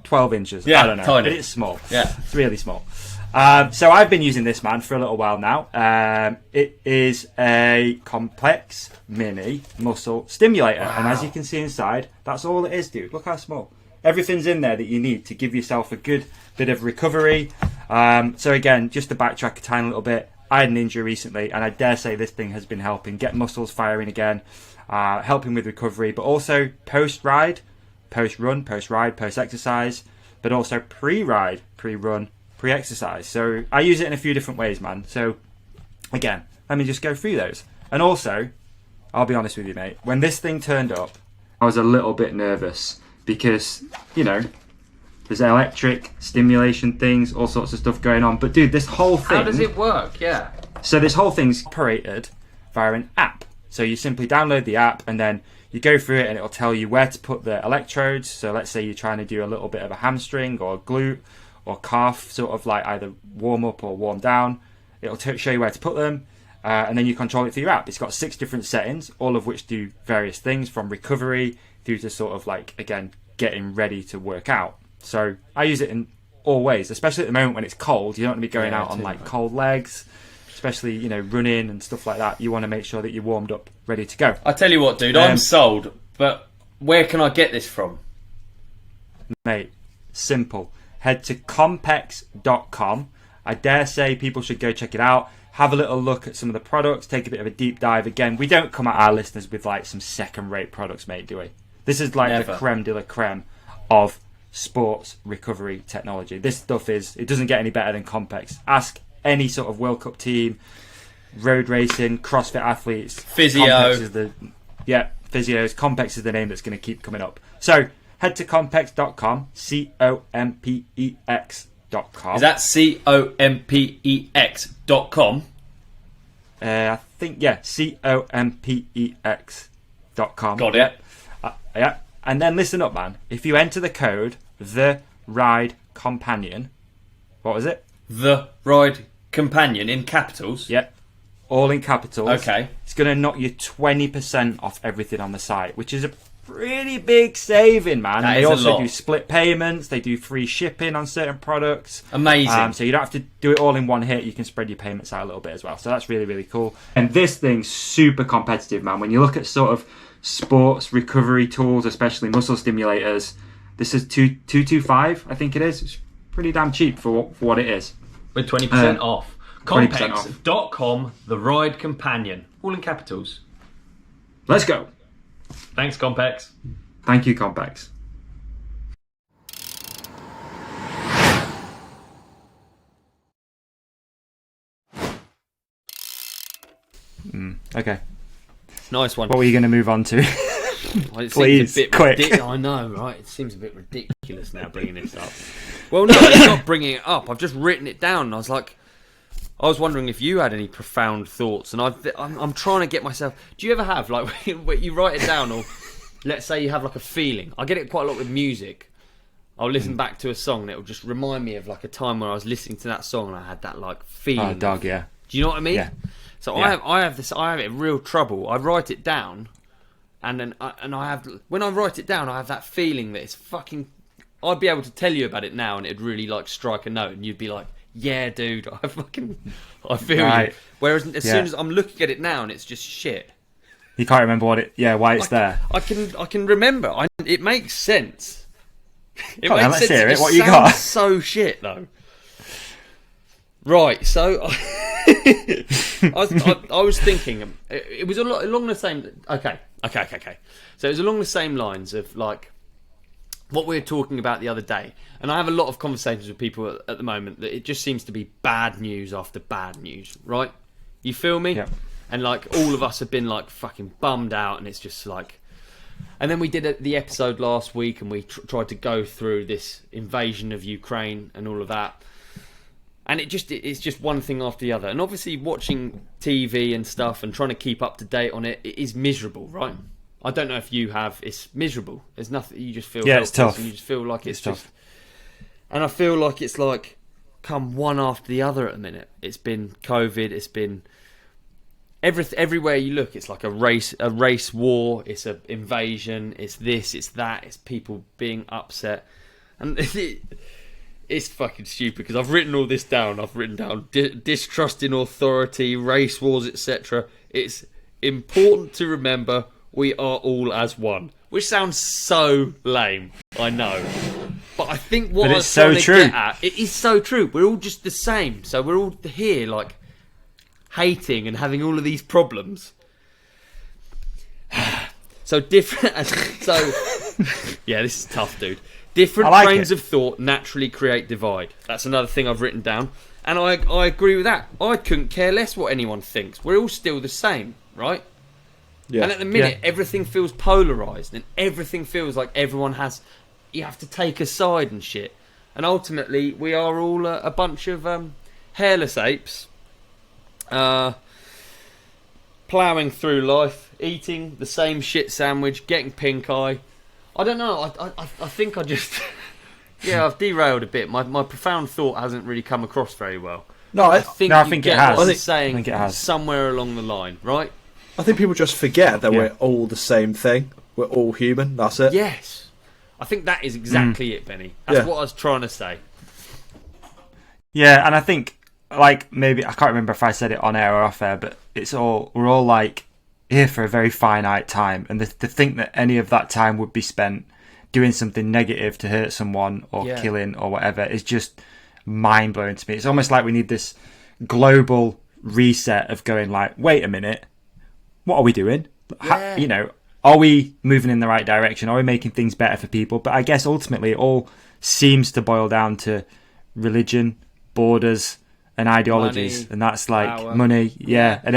12 inches. Yeah, I don't know. tiny. But it's small. Yeah. It's really small. So I've been using this, man, for a little while now. It is a Compex Mini muscle stimulator. Wow. And as you can see inside, that's all it is, dude. Look how small. Everything's in there that you need to give yourself a good bit of recovery. So again, just to backtrack a tiny little bit, I had an injury recently, and I dare say this thing has been helping get muscles firing again, helping with recovery, but also post-ride, post-run, post-ride, post-exercise, but also pre-ride, pre-run, pre-exercise. So I use it in a few different ways, man. So again, let me just go through those. And also, I'll be honest with you, mate, when this thing turned up, I was a little bit nervous because, you know, there's electric stimulation things, all sorts of stuff going on. But dude, this whole thing... How does it work? Yeah. So this whole thing's operated via an app. So you simply download the app and then you go through it and it'll tell you where to put the electrodes. So let's say you're trying to do a little bit of a hamstring or glute or calf, sort of like either warm up or warm down. It'll show you where to put them. And then you control it through your app. It's got 6 different settings, all of which do various things, from recovery through to sort of like, again, getting ready to work out. So I use it in all ways, especially at the moment when it's cold. You don't want to be going out on like cold legs, especially, you know, running and stuff like that. You want to make sure that you're warmed up, ready to go. I tell you what, dude, I'm sold. But where can I get this from? Mate, simple. Head to compex.com. I dare say people should go check it out. Have a little look at some of the products, take a bit of a deep dive. Again, we don't come at our listeners with like some second-rate products, mate, do we? This is like the creme de la creme of sports recovery technology. This stuff it doesn't get any better than Compex. Ask any sort of World Cup team, road racing, CrossFit athletes. Physio. Physios. Compex is the name that's going to keep coming up. So head to compex.com, compex.com. Is that compex.com? I think, yeah, compex.com. Got it. Yeah. And then listen up, man. If you enter the code, the Ride Companion, what was it? The Ride Companion in capitals? Yeah. All in capitals. Okay. It's going to knock you 20% off everything on the site, which is a pretty big saving, man. That They is also a lot. do split payments. They do free shipping on certain products. Amazing. So you don't have to do it all in one hit. You can spread your payments out a little bit as well. So that's really, really cool. And this thing's super competitive, man. When you look at sort of sports recovery tools, especially muscle stimulators, this is 225, I think it is. It's pretty damn cheap for what it is. With 20% off. 20% off. Compex.com, the Ride Companion. All in capitals. Let's go. Thanks, Compex. Thank you, Compex. Okay. Nice one. What were you going to move on to? Well, it Please, seems a bit quick. I know, right? It seems a bit ridiculous now bringing this up. Well, no, it's not bringing it up. I've just written it down. And I was wondering if you had any profound thoughts, and I'm trying to get myself. Do you ever have like when you write it down, or let's say you have like a feeling? I get it quite a lot with music. I'll listen back to a song, and it'll just remind me of like a time where I was listening to that song, and I had that like feeling. Oh, dog, yeah. Do you know what I mean? Yeah. So Yeah. I have it real trouble. I write it down, and then when I write it down, I have that feeling that it's fucking. I'd be able to tell you about it now, and it'd really like strike a note, and you'd be like, "Yeah, dude, I feel Right. you." Whereas as soon as I'm looking at it now, and it's just shit. You can't remember why it's there. I can remember. It makes sense. It Come on, makes let's sense. hear it. It What you sounds got? so shit though. Right, so I was thinking it was along the same. Okay. So it was along the same lines of like what we were talking about the other day, and I have a lot of conversations with people at the moment that it just seems to be bad news after bad news, right? You feel me? Yeah. And like all of us have been like fucking bummed out, and it's just like. And then we did the episode last week, and we tried to go through this invasion of Ukraine and all of that. And it's just one thing after the other. And obviously watching TV and stuff and trying to keep up to date on it is miserable, right? I don't know if you have. It's miserable. There's nothing. You just feel it's tough. And you just feel like it's tough. just. And I feel like it's like come one after the other at the minute. It's been COVID. It's been everywhere you look. It's like a race war. It's an invasion. It's this. It's that. It's people being upset, and it's fucking stupid because I've written all this down. I've written down distrust in authority, race wars, etc. It's important to remember we are all as one, which sounds so lame. I know, but I think what I was trying to get at, it is so true. We're all just the same, so we're all here like hating and having all of these problems. So So different. So yeah, this is tough, dude. Different trains of thought naturally create divide. That's another thing I've written down, and I agree with that. I couldn't care less what anyone thinks. We're all still the same, right? Yeah. And at the minute, everything feels polarised, and everything feels like everyone has. You have to take a side and shit. And ultimately, we are all a bunch of hairless apes, ploughing through life, eating the same shit sandwich, getting pink eye. I don't know. I think I just I've derailed a bit. My profound thought hasn't really come across very well. No, I think it has. What I'm saying, I think it has. Somewhere along the line, right? I think people just forget that we're all the same thing. We're all human. That's it. Yes. I think that is exactly it, Benny. That's what I was trying to say. Yeah, and I think, like, maybe, I can't remember if I said it on air or off air, but we're all, like, here for a very finite time. And to think that any of that time would be spent doing something negative to hurt someone or killing or whatever is just mind-blowing to me. It's almost like we need this global reset of going, like, wait a minute, what are we doing? Yeah. Are we moving in the right direction? Are we making things better for people? But I guess ultimately it all seems to boil down to religion, borders, and ideologies. Money, and that's like power. Money. Yeah. And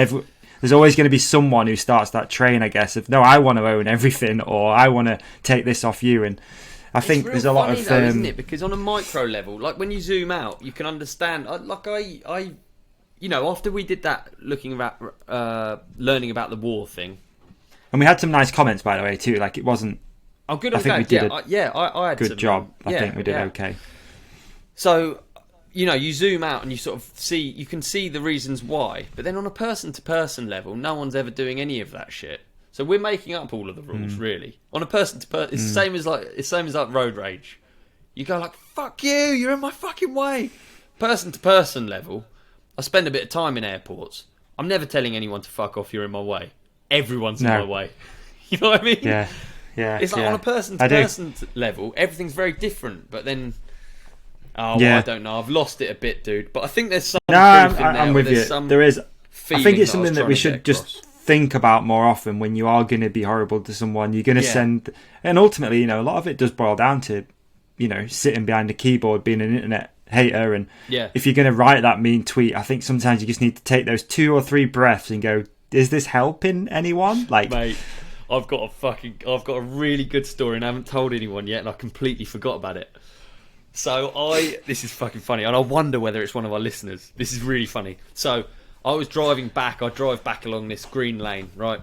there's always going to be someone who starts that train, I guess, of, no, I want to own everything, or I want to take this off you. And I think there's a lot of... though, isn't it? Because on a micro level, like when you zoom out, you can understand... after we did that, learning about the war thing, and we had some nice comments, by the way, too. Like, it wasn't... Oh, good. I think we did I had good some, job. I think we did okay. So, you zoom out and you sort of see... You can see the reasons why. But then on a person-to-person level, no one's ever doing any of that shit. So we're making up all of the rules, really. On a person-to-person... It's the same as like road rage. You go like, fuck you, you're in my fucking way. Person-to-person level, I spend a bit of time in airports. I'm never telling anyone to fuck off, you're in my way. Everyone's in my way. You know what I mean? Yeah. It's like on a person-to-person level, everything's very different. But then, I don't know. I've lost it a bit, dude. But I think there's some truth in there. I'm with you. There is. I think it's something that we should just think about more often. When you are going to be horrible to someone, you're going to send... And ultimately, a lot of it does boil down to, sitting behind a keyboard, being an internet hater. And if you're going to write that mean tweet, I think sometimes you just need to take those 2 or 3 breaths and go, is this helping anyone? Like, mate, I've got a really good story and I haven't told anyone yet, and I completely forgot about it. So this is fucking funny, and I wonder whether it's one of our listeners. This is really funny. So I was driving back. I drive back along this green lane, right?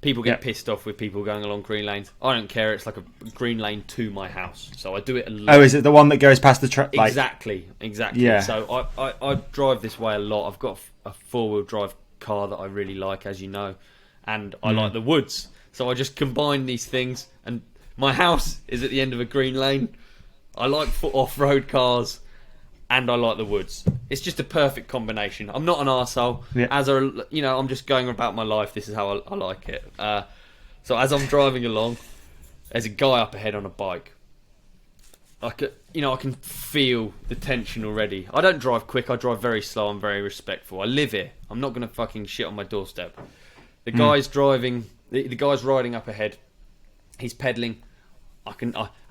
People get pissed off with people going along green lanes. I don't care. It's like a green lane to my house, so I do it a lot. Oh, is it the one that goes past the truck? Exactly. Yeah. So I drive this way a lot. I've got a 4-wheel drive car that I really like, as you know, and I like the woods. So I just combine these things, and my house is at the end of a green lane. I like off-road cars, and I like the woods. It's just a perfect combination. I'm not an arsehole. Yeah. I'm just going about my life. This is how I like it. So as I'm driving along, there's a guy up ahead on a bike. I can feel the tension already. I don't drive quick. I drive very slow. I'm very respectful. I live here. I'm not going to fucking shit on my doorstep. The guy's driving. The guy's riding up ahead. He's pedalling.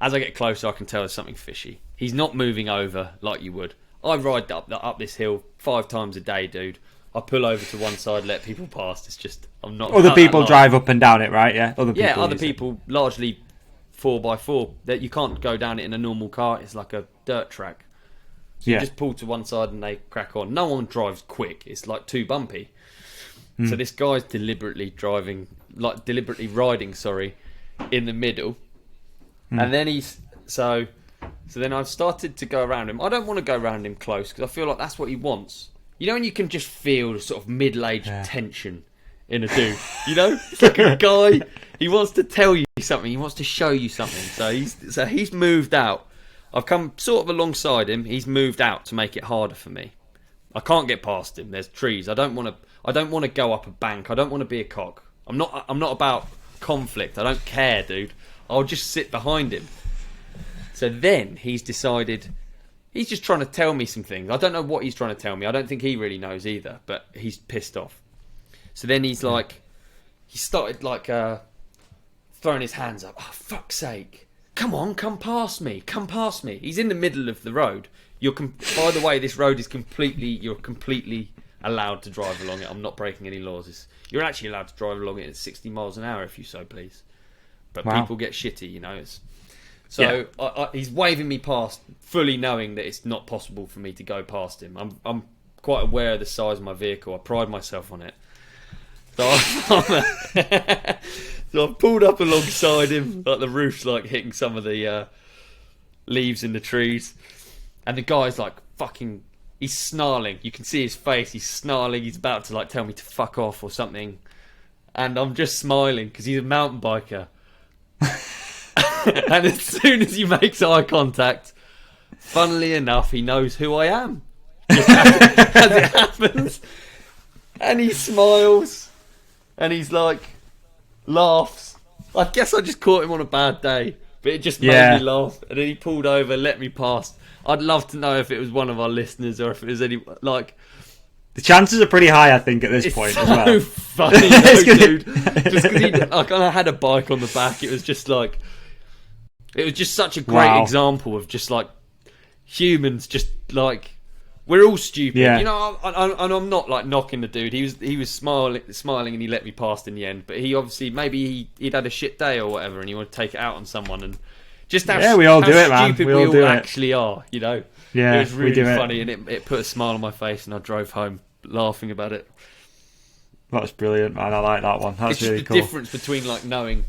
As I get closer, I can tell there's something fishy. He's not moving over like you would. I ride up this hill 5 times a day, dude. I pull over to one side, let people pass. It's just I'm not. Other people drive up and down it, right? Yeah. Other people largely 4x4 that you can't go down it in a normal car. It's like a dirt track. So you just pull to one side and they crack on. No one drives quick. It's like too bumpy. So this guy's deliberately riding, in the middle. And then so then I've started to go around him. I don't want to go around him close because I feel like that's what he wants. And you can just feel the sort of middle-aged tension in a dude. It's like a guy. He wants to tell you something. He wants to show you something. So he's moved out. I've come sort of alongside him. He's moved out to make it harder for me. I can't get past him. There's trees. I don't want to go up a bank. I don't want to be a cock. I'm not about conflict. I don't care, dude. I'll just sit behind him. So then he's decided he's just trying to tell me some things. I don't know what he's trying to tell me. I don't think he really knows either, but he's pissed off. So then he started throwing his hands up. Oh, fuck's sake. Come on, come past me. Come past me. He's in the middle of the road. By the way, this road is you're completely allowed to drive along it. I'm not breaking any laws. You're actually allowed to drive along it at 60 miles an hour if you so please. But people get shitty, you know. He's waving me past, fully knowing that it's not possible for me to go past him. I'm quite aware of the size of my vehicle. I pride myself on it. So I've pulled up alongside him, like the roof's like hitting some of the leaves in the trees, and the guy's like fucking. He's snarling. You can see his face. He's snarling. He's about to like tell me to fuck off or something, and I'm just smiling because he's a mountain biker. And as soon as he makes eye contact, funnily enough, he knows who I am. Just as it happens, and he smiles, and he's like, laughs. I guess I just caught him on a bad day, but it just made me laugh. And then he pulled over, let me past. I'd love to know if it was one of our listeners or if it was any like. The chances are pretty high, I think, at this point as well. It's so funny, though, dude. Just because I had a bike on the back, it was just like. It was just such a great example of just like humans, just like we're all stupid, you know. And I'm not like knocking the dude. He was smiling, and he let me past in the end. But he obviously he'd had a shit day or whatever, and he wanted to take it out on someone. And just how we all do it, man. Stupid we all actually are, you know. Yeah, it was really funny, and it put a smile on my face, and I drove home laughing about it. That's brilliant, man. I like that one. That's really cool. The difference between like knowing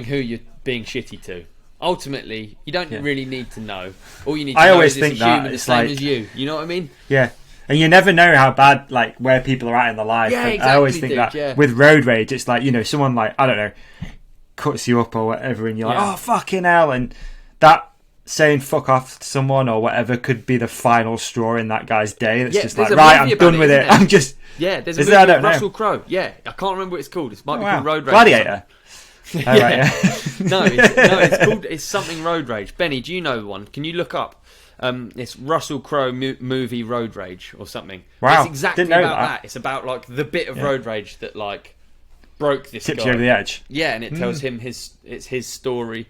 who you're being shitty to. Ultimately, you don't really need to know. All you need to know is it's a human the same as you. You know what I mean? Yeah. And you never know how bad, like, where people are at in their life. Yeah, exactly, I always think that with road rage, it's like, you know, someone like, I don't know, cuts you up or whatever, and you're like, oh, fucking hell. And that saying fuck off to someone or whatever could be the final straw in that guy's day. It's just like, right, I'm done with it. I'm just... Yeah, there's a movie with Russell Crowe. Yeah, I can't remember what it's called. It might be called Road Rage. Gladiator. It's something Road Rage. Benny, do you know one? Can you look up? It's Russell Crowe movie Road Rage or something. Wow, it's exactly about that. It's about like the bit of road rage that like broke this tips guy. you over the edge. Yeah, and it tells him his story.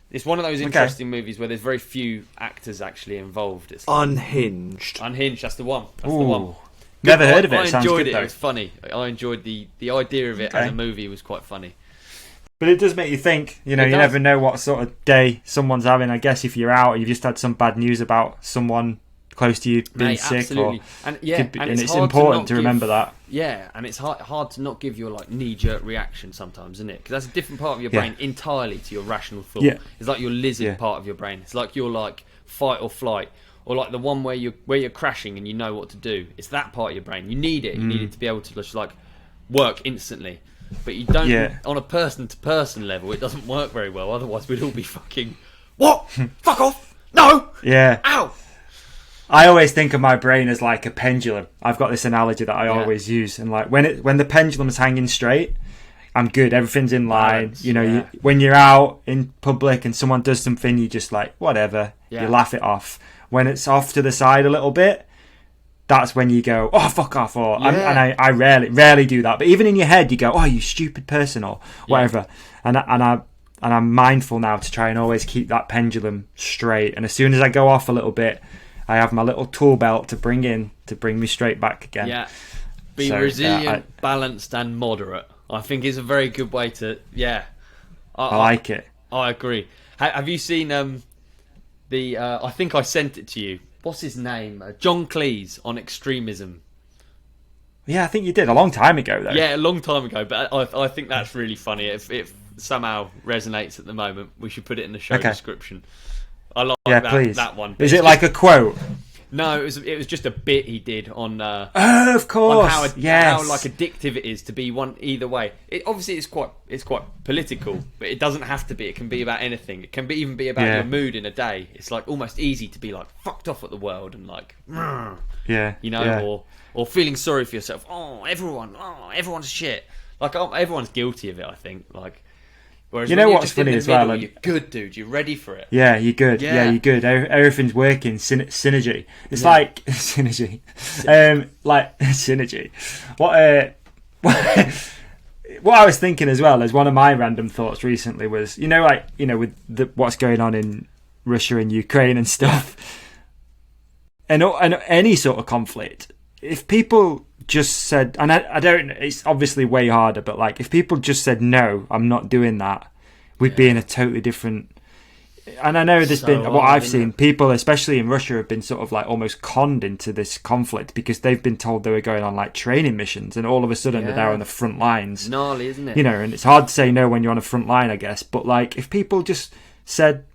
It's one of those interesting movies where there's very few actors actually involved. It's Unhinged. Unhinged. That's the one. That's the one. Never heard of it. I enjoyed it. It was funny. I enjoyed the idea of it as a movie was quite funny. But it does make you think, you know, you never know what sort of day someone's having. I guess if you're out, you've just had some bad news about someone close to you being sick. Absolutely. And it's important to remember that. Yeah, and it's hard to not give your like knee-jerk reaction sometimes, isn't it? Because that's a different part of your brain entirely to your rational thought. Yeah. It's like your lizard part of your brain. It's like your like fight or flight, or like the one where you're crashing and you know what to do. It's that part of your brain. You need it. You need it to be able to just like work instantly. But you don't, on a person-to-person level, it doesn't work very well. Otherwise, we'd all be fucking, what? Fuck off! No! Yeah. Ow! I always think of my brain as like a pendulum. I've got this analogy that I always use. And like when the pendulum's hanging straight, I'm good. Everything's in line. Balance, you know, when you're out in public and someone does something, you just like, whatever. Yeah. You laugh it off. When it's off to the side a little bit, that's when you go, oh, fuck off. Or and I rarely do that. But even in your head, you go, oh, you stupid person or whatever. And I'm mindful now to try and always keep that pendulum straight. And as soon as I go off a little bit, I have my little tool belt to bring me straight back again. Yeah. Be resilient, balanced, and moderate. I think is a very good way to. Yeah. I like it. I agree. Have you seen I think I sent it to you. What's his name? John Cleese on extremism. Yeah, I think you did a long time ago, though. Yeah, a long time ago. But I think that's really funny. If it somehow resonates at the moment, we should put it in the show description. I like that one. Is it like a quote? No, it was just a bit he did on. Of course. On how like addictive it is to be one either way. It obviously it's quite political, but it doesn't have to be. It can be about anything. It can even be about your mood in a day. It's like almost easy to be like fucked off at the world and like, you know, or feeling sorry for yourself. Everyone's shit. Like everyone's guilty of it. I think like. Whereas you know what's funny as well? You're good, dude. You're ready for it. Yeah, you're good. Yeah, you're good. Everything's working. Synergy. It's like synergy. Like synergy. What? what I was thinking as well as one of my random thoughts recently was, with what's going on in Russia and Ukraine and stuff, and any sort of conflict. If people just said, and I don't, it's obviously way harder, but like if people just said no, I'm not doing that, we'd be in a totally different. And I know there's been what I've seen. People, especially in Russia, have been sort of like almost conned into this conflict because they've been told they were going on like training missions, and all of a sudden they're now on the front lines. Gnarly, isn't it? And it's hard to say no when you're on the front line, I guess. But like, if people just said,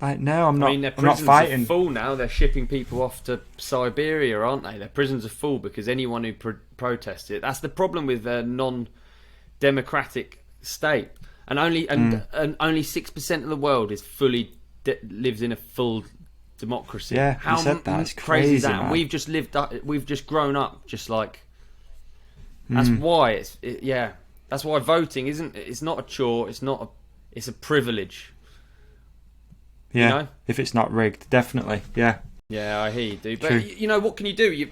like, no, I'm not. Their I'm not prisons fighting. are full now. They're shipping people off to Siberia, aren't they? Their prisons are full because anyone who protests it. That's the problem with a non-democratic state, and only 6% of the world is fully. Lives in a full democracy. Yeah, how you said that. It's crazy is that? man. And we've just we've just grown up, just like. That's why that's why voting isn't. It's not a chore. It's not. It's a privilege. Yeah, if it's not rigged, definitely. Yeah. Yeah, I hear you do. But True. what can you do?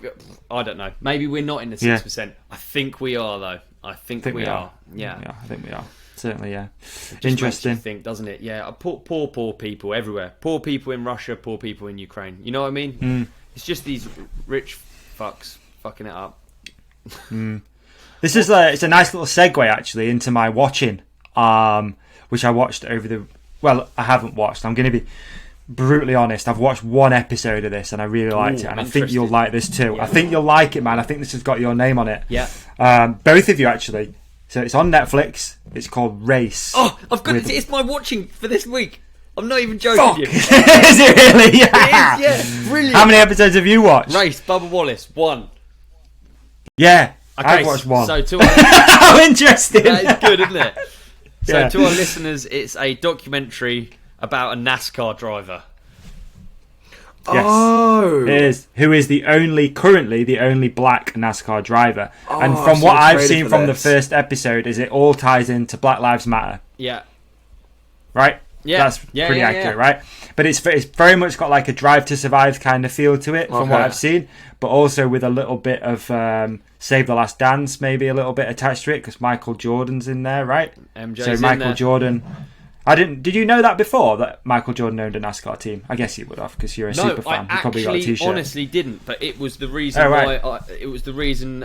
I don't know. Maybe we're not in the 6%. I think we are, though. I think we are. Yeah, I think we are. Certainly, yeah. Just Interesting. makes you think, doesn't it? Yeah, poor people everywhere. Poor people in Russia, poor people in Ukraine. You know what I mean? It's just these rich fucks fucking it up. This is it's a nice little segue actually into my watching, which I watched over the. Well, I haven't watched. I'm going to be brutally honest. I've watched one episode of this and I really liked it, and I think you'll like this too. I think you'll like it, man. I think this has got your name on it. Yeah. Both of you actually. So it's on Netflix. It's called Race. Oh, I've got it. It's my watching for this week. I'm not even joking. You. Is it really? Yeah. It is, yeah. Brilliant. How many episodes have you watched? Race, Bubba Wallace, 1. Yeah. Okay, I've watched 1. So to how interesting. That is good, isn't it? So Yeah. to our listeners, it's a documentary about a NASCAR driver. Yes. Oh, It is. Who is currently the only black NASCAR driver. Oh, and I've from seen what a I've trailer seen for from the this. first episode is it all ties into Black Lives Matter. Yeah. Right? Yeah. That's Yeah, pretty yeah, accurate, yeah. right? But it's very much got like a Drive to Survive kind of feel to it from what Okay. I've seen. But also with a little bit of Save the Last Dance, maybe a little bit attached to it because Michael Jordan's in there, right? MJ's So in Michael there. Jordan... Did you know that before, that Michael Jordan owned a NASCAR team? I guess you would have because you're a super fan. You probably got a actually t-shirt. honestly didn't, but it was the reason Oh, right. why it was the reason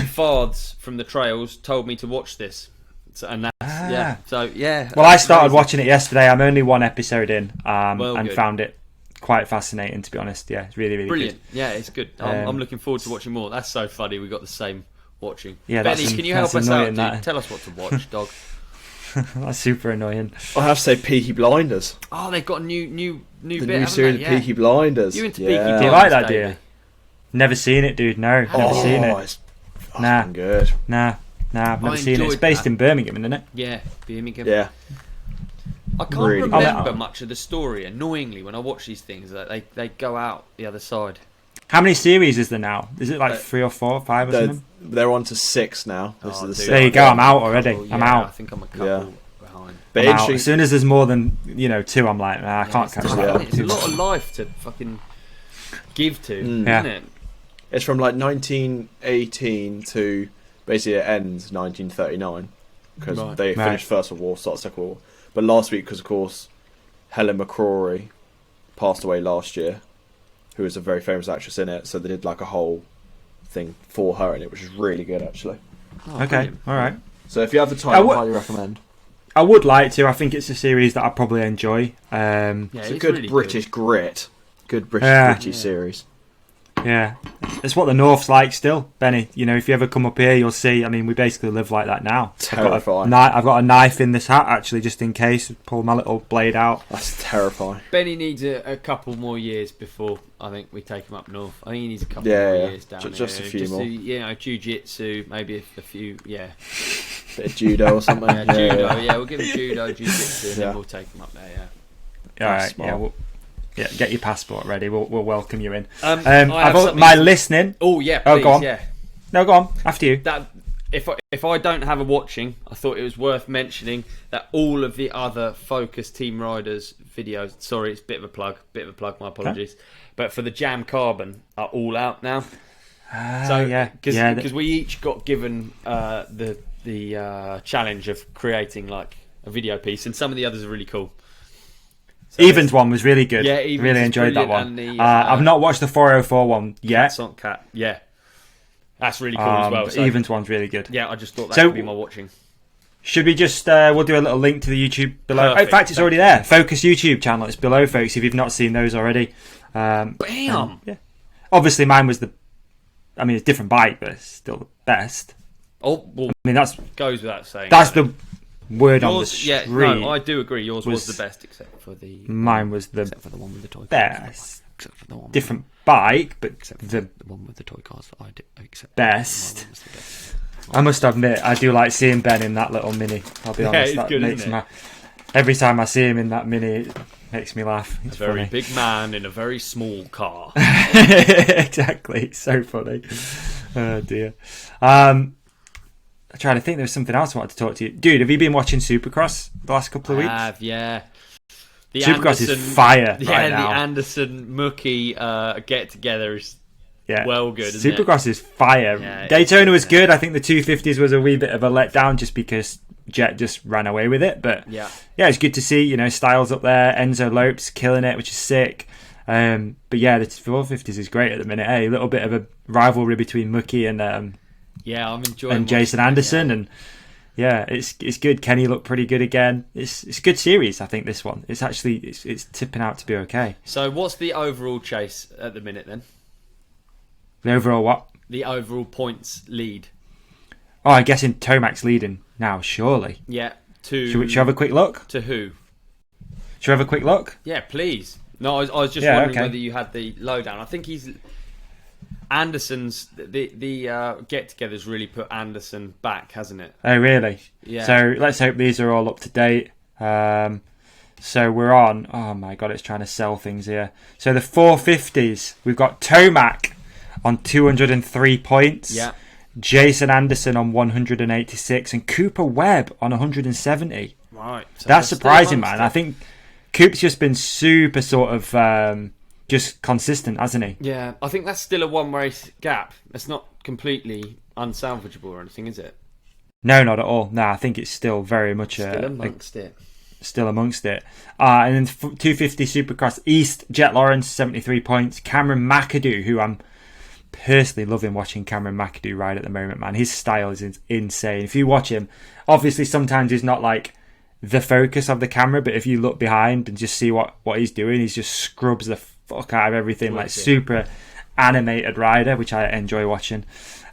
Fards from the Trails told me to watch this. So, and that's yeah. So yeah. Well, I that's started crazy. watching it yesterday. I'm only one episode in, Well, and good. found it quite fascinating, to be honest. Yeah, it's really, really Brilliant. good. Yeah, it's good. I'm looking forward to watching more. That's so funny. We got the same watching. Yeah, Benny, that's can you help that's us out, annoying, dude? that. Tell us what to watch, dog. That's super annoying. I have to say Peaky Blinders. Oh, they've got a new The bit. new haven't series they? of Peaky Blinders. You into yeah. Peaky Do Blinders? you like that, do Davey? you? Never seen it, dude. No, never seen it. It's Nah. fucking good. Nah, I've never seen it. It's enjoyed based that. in Birmingham, isn't it? Yeah, Birmingham. Yeah. I can't Really good. remember much of the story. Annoyingly, when I watch these things, that they go out the other side. How many series is there now? Is it like 3 or 4 or 5 or They're, something? they're on to 6 now. This Oh, is the dude, There you 6th. go. I'm out already. Oh, I'm yeah, out. I think I'm a couple Yeah. behind. But I'm out. interesting. As soon as there's more than 2, I'm like, nah, I can't it's catch tough, that. isn't it? It's a lot of life to fucking give to, isn't Yeah. it? It's from like 1918 to basically it ends 1939 because Right. they finished First World War, start Second World War. But last week, because of course Helen McCrory passed away last year, who was a very famous actress in it, so they did like a whole thing for her in it, which is really good actually. Oh, Okay, brilliant. all right. So if you have the time, I I would- highly recommend. I would like to. I think it's a series that I probably enjoy. Yeah, It's a it's good really British grit, good British Yeah. gritty series. Yeah, it's what the North's like still, Benny. You know, if you ever come up here, you'll see. I mean, we basically live like that now. Terrifying. I've got a knife in this hat, actually, just in case. Pull my little blade out. That's terrifying. Benny needs a couple more years before I think we take him up north. I think he needs a couple Yeah, more yeah. years down Just here. a few more. Jiu-jitsu, maybe a few, yeah. Bit of judo or something. Yeah, judo, yeah, we'll give him judo, jiu-jitsu, and Yeah. then we'll take him up there, yeah. All That's right, smart. yeah, get your passport ready. We'll welcome you in. I have something my to- listening. Oh, yeah, Oh, please, go on. yeah. No, go on. After you. That if I don't have a watching, I thought it was worth mentioning that all of the other Focus Team Riders videos. Sorry, it's a bit of a plug. My apologies. But for the Jam Carbon are all out now. So yeah, because we each got given the challenge of creating like a video piece, and some of the others are really cool. So Evans one was really good. Yeah, Evans really is enjoyed that brilliant, one. and the, I've not watched the 404 one yet. Cat, yeah, that's really cool as well. So, Evans one's really good. yeah, I just thought that would be my watching. Should we just we'll do a little link to the YouTube below? Perfect. In fact, it's already there. Focus YouTube channel. It's below, folks. If you've not seen those already, Bam. Yeah. Obviously, mine was it's a different bike, but it's still the best. Oh, well, I mean, that's goes without saying. that's the word on the street. Yeah, no, I do agree. Yours was the best, except for the. Mine was the except for the one with the toy cars. best. Except for the one. Different bike, but Except for the the one with the toy cars. I did. Except best. my one was the best. I must admit, I do like seeing Ben in that little mini. I'll be honest. it's That good, makes isn't it? every time I see him in that mini, it makes me laugh. It's A very funny. big man in a very small car. Exactly. It's so funny. Oh dear. I'm trying to think. There was something else I wanted to talk to you, dude. Have you been watching Supercross the last couple of weeks? I have, yeah. The Supercross is fire Yeah, right the now. Anderson Mookie get together is Yeah, well good. Isn't Supercross is fire. Yeah, Daytona was good. I think the 250s was a wee bit of a letdown just because Jet just ran away with it. But yeah, it's good to see. Styles up there. Enzo Lopes killing it, which is sick. But yeah, the 450s is great at the minute. A little bit of a rivalry between Mookie and yeah, I'm enjoying and Jason watching it, Anderson, yeah. and yeah, it's good. Kenny looked pretty good again. It's a good series. I think this one. It's actually it's tipping out to be okay. So, what's the overall chase at the minute then? The overall what? The overall points lead. Oh, I'm guessing Tomac's leading now. Surely. Yeah. To Should we have a quick look? To who? Should we have a quick look? Yeah, please. No, I was just wondering whether you had the lowdown. I think he's Anderson's the get-togethers really put Anderson back, hasn't it? Oh, really? Yeah. So let's hope these are all up to date. So we're on. Oh my god, it's trying to sell things here. So the 450s, we've got Tomac on 203 points. Yeah. Jason Anderson on 186 and Cooper Webb on 170. Right. So That's surprising, man. it. I think Coop's just been super sort of just consistent, hasn't he? Yeah, I think that's still a one-race gap. It's not completely unsalvageable or anything, is it? No, not at all. No, I think it's still very much Still amongst it. Still amongst it. And then 250 Supercross East, Jet Lawrence, 73 points. Cameron McAdoo, who I'm personally loving watching Cameron McAdoo ride at the moment, man. His style is insane. If you watch him, obviously sometimes he's not like the focus of the camera, but if you look behind and just see what he's doing, he's just scrubs the fuck out of everything. Like super animated rider, which I enjoy watching.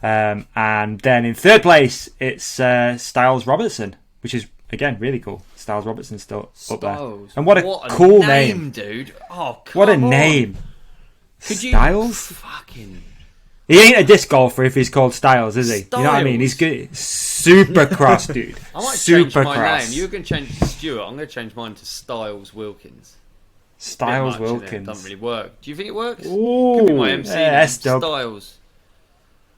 And then in third place, it's Styles Robertson, which is again really cool. Styles Robertson's still up there, and what a cool name, dude! Oh, what a come on. name! Could Styles? You fucking? He ain't a disc golfer if he's called Styles, is he? Styles. You know what I mean? He's good. Supercross, dude. I might change my Supercross. name. You were going to change it to Stuart. I'm going to change mine to Styles Wilkins. Styles Bit much, innit? Wilkins. Doesn't really work. Do you think it works? Ooh, Could be my MC yeah, name. S-dub. Styles.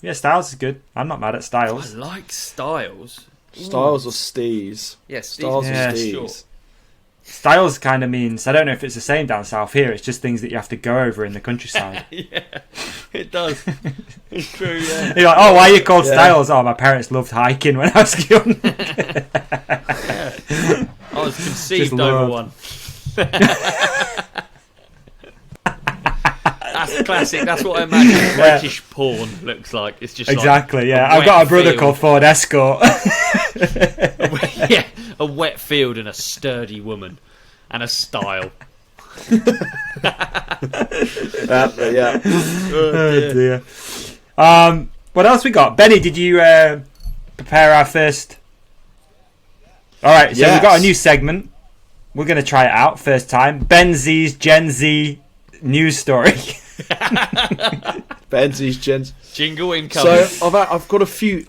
Yeah, Styles is good. I'm not mad at I Styles. like Styles. Styles or Steez? Yes, Styles or Yeah. Steez? Styles kind of means, I don't know if it's the same down south here, it's just things that you have to go over in the countryside. Yeah, it does. It's true, yeah. You're like, oh, why are you called Yeah. Styles? Oh, my parents loved hiking when I was young. I was conceived Just over loved. one. That's classic. That's what I imagine British porn looks like. It's just Exactly, yeah. a I've got a wet brother field. called Ford Escort. Yeah, a wet field and a sturdy woman and a style. Yeah. Oh, dear. What else we got? Benny, did you prepare our first? All right, so we've got a new segment. We're going to try it out first time. BenZ's Gen Z news story. BenZ's Gens. Jingle incoming. So I've got a few.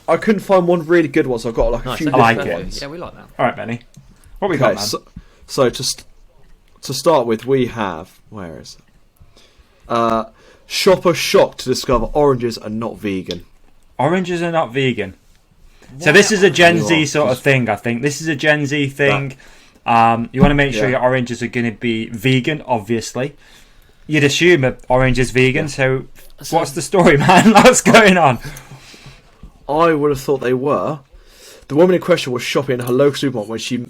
I couldn't find one really good one, so I've got like a Nice, few that's like different it. ones. Yeah, we like that. All right, Benny. What we Okay, got, man? so to start with, we have where is it? Shopper shocked to discover oranges are not vegan. Oranges are not vegan. So this is a Gen You Z are. sort of thing, I think. This is a Gen Z thing. You want to make sure Yeah. your oranges are going to be vegan, obviously. You'd assume an orange is vegan, so what's the story, man? What's going on? I would have thought they were. The woman in question was shopping in her local supermarket when she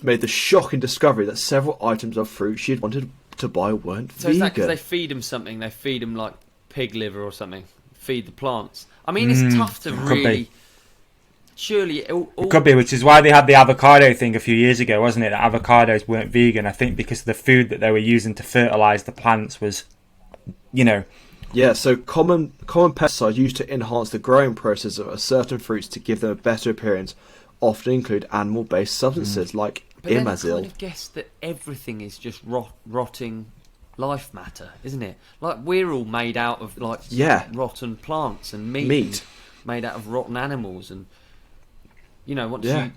made the shocking discovery that several items of fruit she had wanted to buy weren't So vegan. is that because they feed them something? They feed them like pig liver or something? Feed the plants? I mean, it's tough to really... be. Surely... It could be, which is why they had the avocado thing a few years ago, wasn't it? That avocados weren't vegan. I think because the food that they were using to fertilise the plants was, you know... Yeah, so common pesticides used to enhance the growing process of certain fruits to give them a better appearance often include animal-based substances like But then I imazil. kind of guess that everything is just rotting life matter, isn't it? Like, we're all made out of, like, rotten plants and meat. Made out of rotten animals and, you know, once you...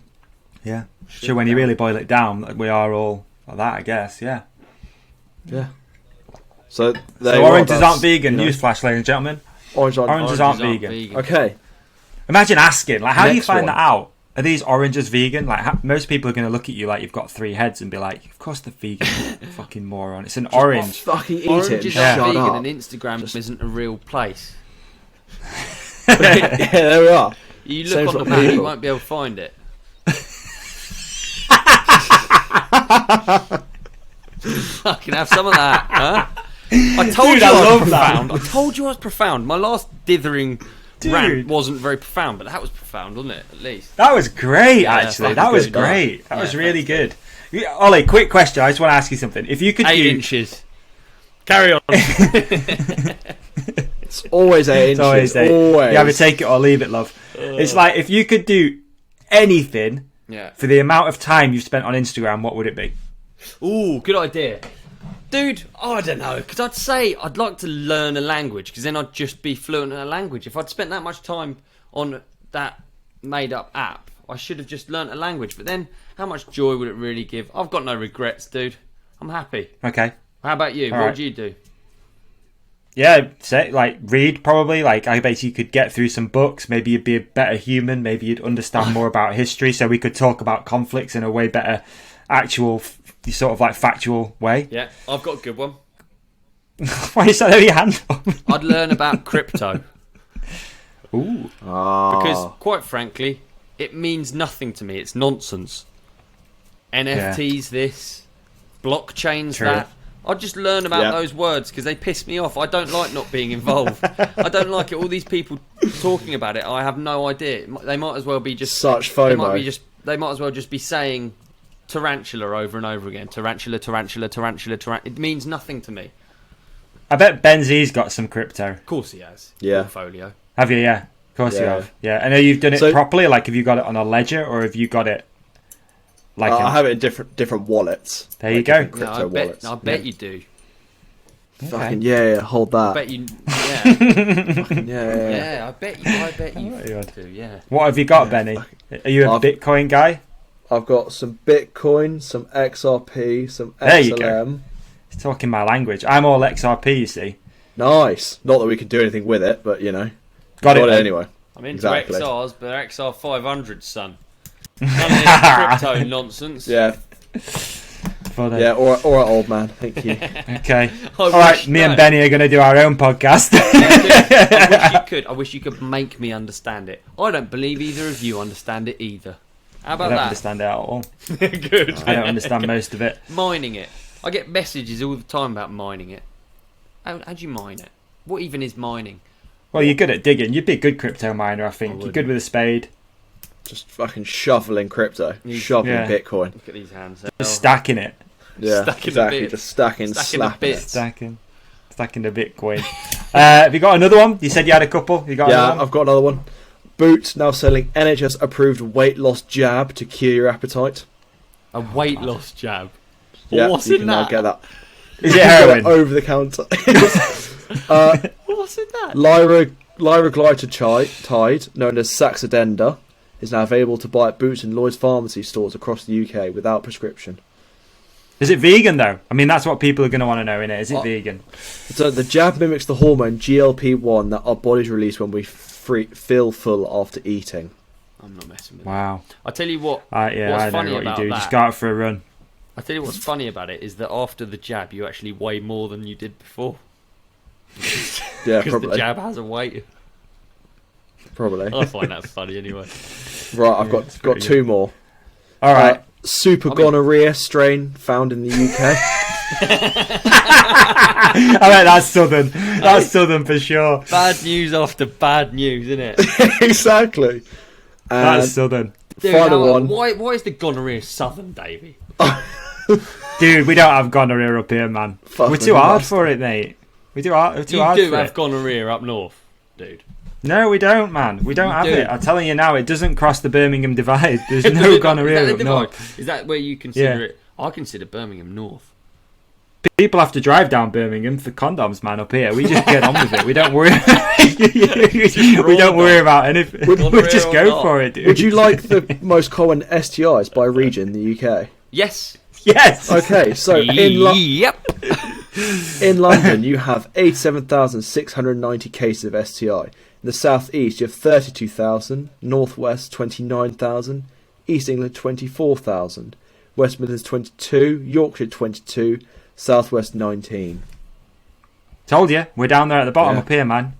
Yeah. Sure, when you really boil it down, we are all like that, I guess, yeah. Yeah. So oranges aren't vegan, newsflash, ladies and gentlemen. Oranges aren't vegan. Okay. Imagine asking, like, how do you Next find one. that out? Are these oranges vegan? Like, most people are going to look at you like you've got 3 heads and be like, of course they're vegan, you fucking moron. It's an orange. Fucking eat Oranges it. are Shut vegan up. and Instagram isn't a real place. Yeah, there we are. You Same look on sort the of map, you people. won't be able to find it. Fucking have some of that, huh? I told you I was profound. I told you I was profound. My last dithering rant wasn't very profound, but that was profound, wasn't it? At least. That was great, Yeah, actually. fucking That was good. great. That Yeah, was really thanks. good. Yeah, Ollie, quick question. I just want to ask you something. If you could 8 do... inches. Carry on. It's always 8 inches. It's always eight. Always. You either take it or leave it, love. It's like, if you could do anything for the amount of time you've spent on Instagram, what would it be? Ooh, good idea. Dude, I don't know, because I'd say I'd like to learn a language, because then I'd just be fluent in a language. If I'd spent that much time on that made-up app, I should have just learnt a language. But then, how much joy would it really give? I've got no regrets, dude. I'm happy. Okay. How about you? All What right. would you do? Yeah, say, like, read, probably. Like, I bet you could get through some books. Maybe you'd be a better human. Maybe you'd understand more about history, so we could talk about conflicts in a way better, actual, sort of, like, factual way. Yeah, I've got a good one. Why is that there your hand on? I'd learn about crypto. Ooh. Because, quite frankly, it means nothing to me. It's nonsense. NFTs this, blockchains True. that. I'd just learn about those words because they piss me off. I don't like not being involved. I don't like it. All these people talking about it, I have no idea. They might as well be just... Such FOMO. They might as well just be saying tarantula over and over again. Tarantula, tarantula, tarantula, tarantula. It means nothing to me. I bet BenZ's got some crypto. Of course he has. Yeah. Portfolio. Have you? Yeah. Of course you Yeah. have. Yeah. I know you've done it So- properly. Like, have you got it on a ledger or have you got it like... I have it in different wallets. There you Like go. different No, Crypto wallets. I bet you do. Fucking yeah, hold I that. bet you... Yeah. Yeah. Yeah, I bet you Oh, God. do, yeah. What have you got, Benny? Are you a Bitcoin guy? I've got some Bitcoin, some XRP, some There you go. XLM. He's talking my language. I'm all XRP, you see. Nice. Not that we can do anything with it, but you know. Got it then. anyway. I'm into Exactly. XRs, but they're XR 500s, son. None of this crypto nonsense. Yeah. Funny. Yeah, or an old man. Thank you. Okay. I All right, wish- me no. and Benny are going to do our own podcast. I wish you could make me understand it. I don't believe either of you understand it either. How I about don't that? understand it at all. Good. I don't understand most of it. Mining it. I get messages all the time about mining it. How do you mine it? What even is mining? Well, you're good at digging. You'd be a good crypto miner, I I think. would. You're good with a spade. Just fucking shoveling crypto. Shoveling Yeah. Bitcoin. Look at these hands. Just stacking it. Yeah, Stacking the exactly. bits. Just stacking, Stacking the slapping bits. it. Stacking the Bitcoin. Have you got another one? You said you had a couple. You got Yeah, another one? I've got another one. Boots now selling NHS approved weight loss jab to cure your appetite. A weight loss jab. Yeah, What's you in can now that? get that. Is You it can get heroin? over the counter. What's in that? Lyra Glycotide, known as Saxadenda, is now available to buy at Boots and Lloyd's pharmacy stores across the UK without prescription. Is it vegan, though? I mean, that's what people are going to want to know, innit? Is it vegan? So the jab mimics the hormone GLP-1 that our bodies release when we feel full after eating. I'm not messing with Wow. it. I'll tell you what. Yeah, what's I know funny what you about do. that? Just go out for a run. I'll tell you what's funny about it is that after the jab, you actually weigh more than you did before. Yeah, Because the probably. jab has a weight. Probably. I find that funny anyway. Right, I've got two more. All right. Super gonorrhea strain found in the UK. I bet that's southern. That's southern for sure. Bad news after bad news, isn't it? Exactly. That's southern. Dude, Final one. Why is the gonorrhea southern, Davey? Dude, we don't have gonorrhea up here, man. We're too hard for it, mate. We're too hard You for do it. have gonorrhea up north, dude. No, we don't, man. We don't have do. it. I'm telling you now, it doesn't cross the Birmingham divide. There's Is no that gonorrhea the up divide? north. Is that where you consider it? I consider Birmingham north. People have to drive down Birmingham for condoms, man. Up here, we just get on with it. We don't worry. We don't worry about anything. We just go for it, dude. Would you like the most common STIs by region in the UK? Yes. Yes. Okay, so Yep. in London you have 87,690 cases of STI. In the South East you have 32,000, North West 29,000, East England 24,000, West Midlands 22, Yorkshire 22, South West 19. Told you, we're down there at the bottom Yeah. up here, man.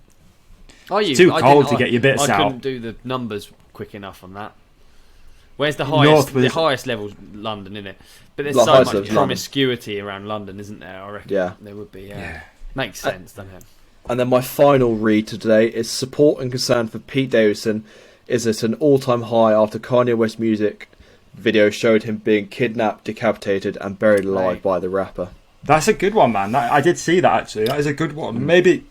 Are you? It's too cold to get your bits I out. couldn't do the numbers quick enough on that. Where's the highest? The highest level's London, isn't it? But there's The so highest much level's promiscuity around London, isn't there? I reckon. Yeah. There would be. Yeah. Makes sense, doesn't it? And then my final read today is support and concern for Pete Davidson is at an all-time high after Kanye West music video showed him being kidnapped, decapitated and buried alive by the rapper. That's a good one, man. I did see that, actually. That is a good one. Maybe,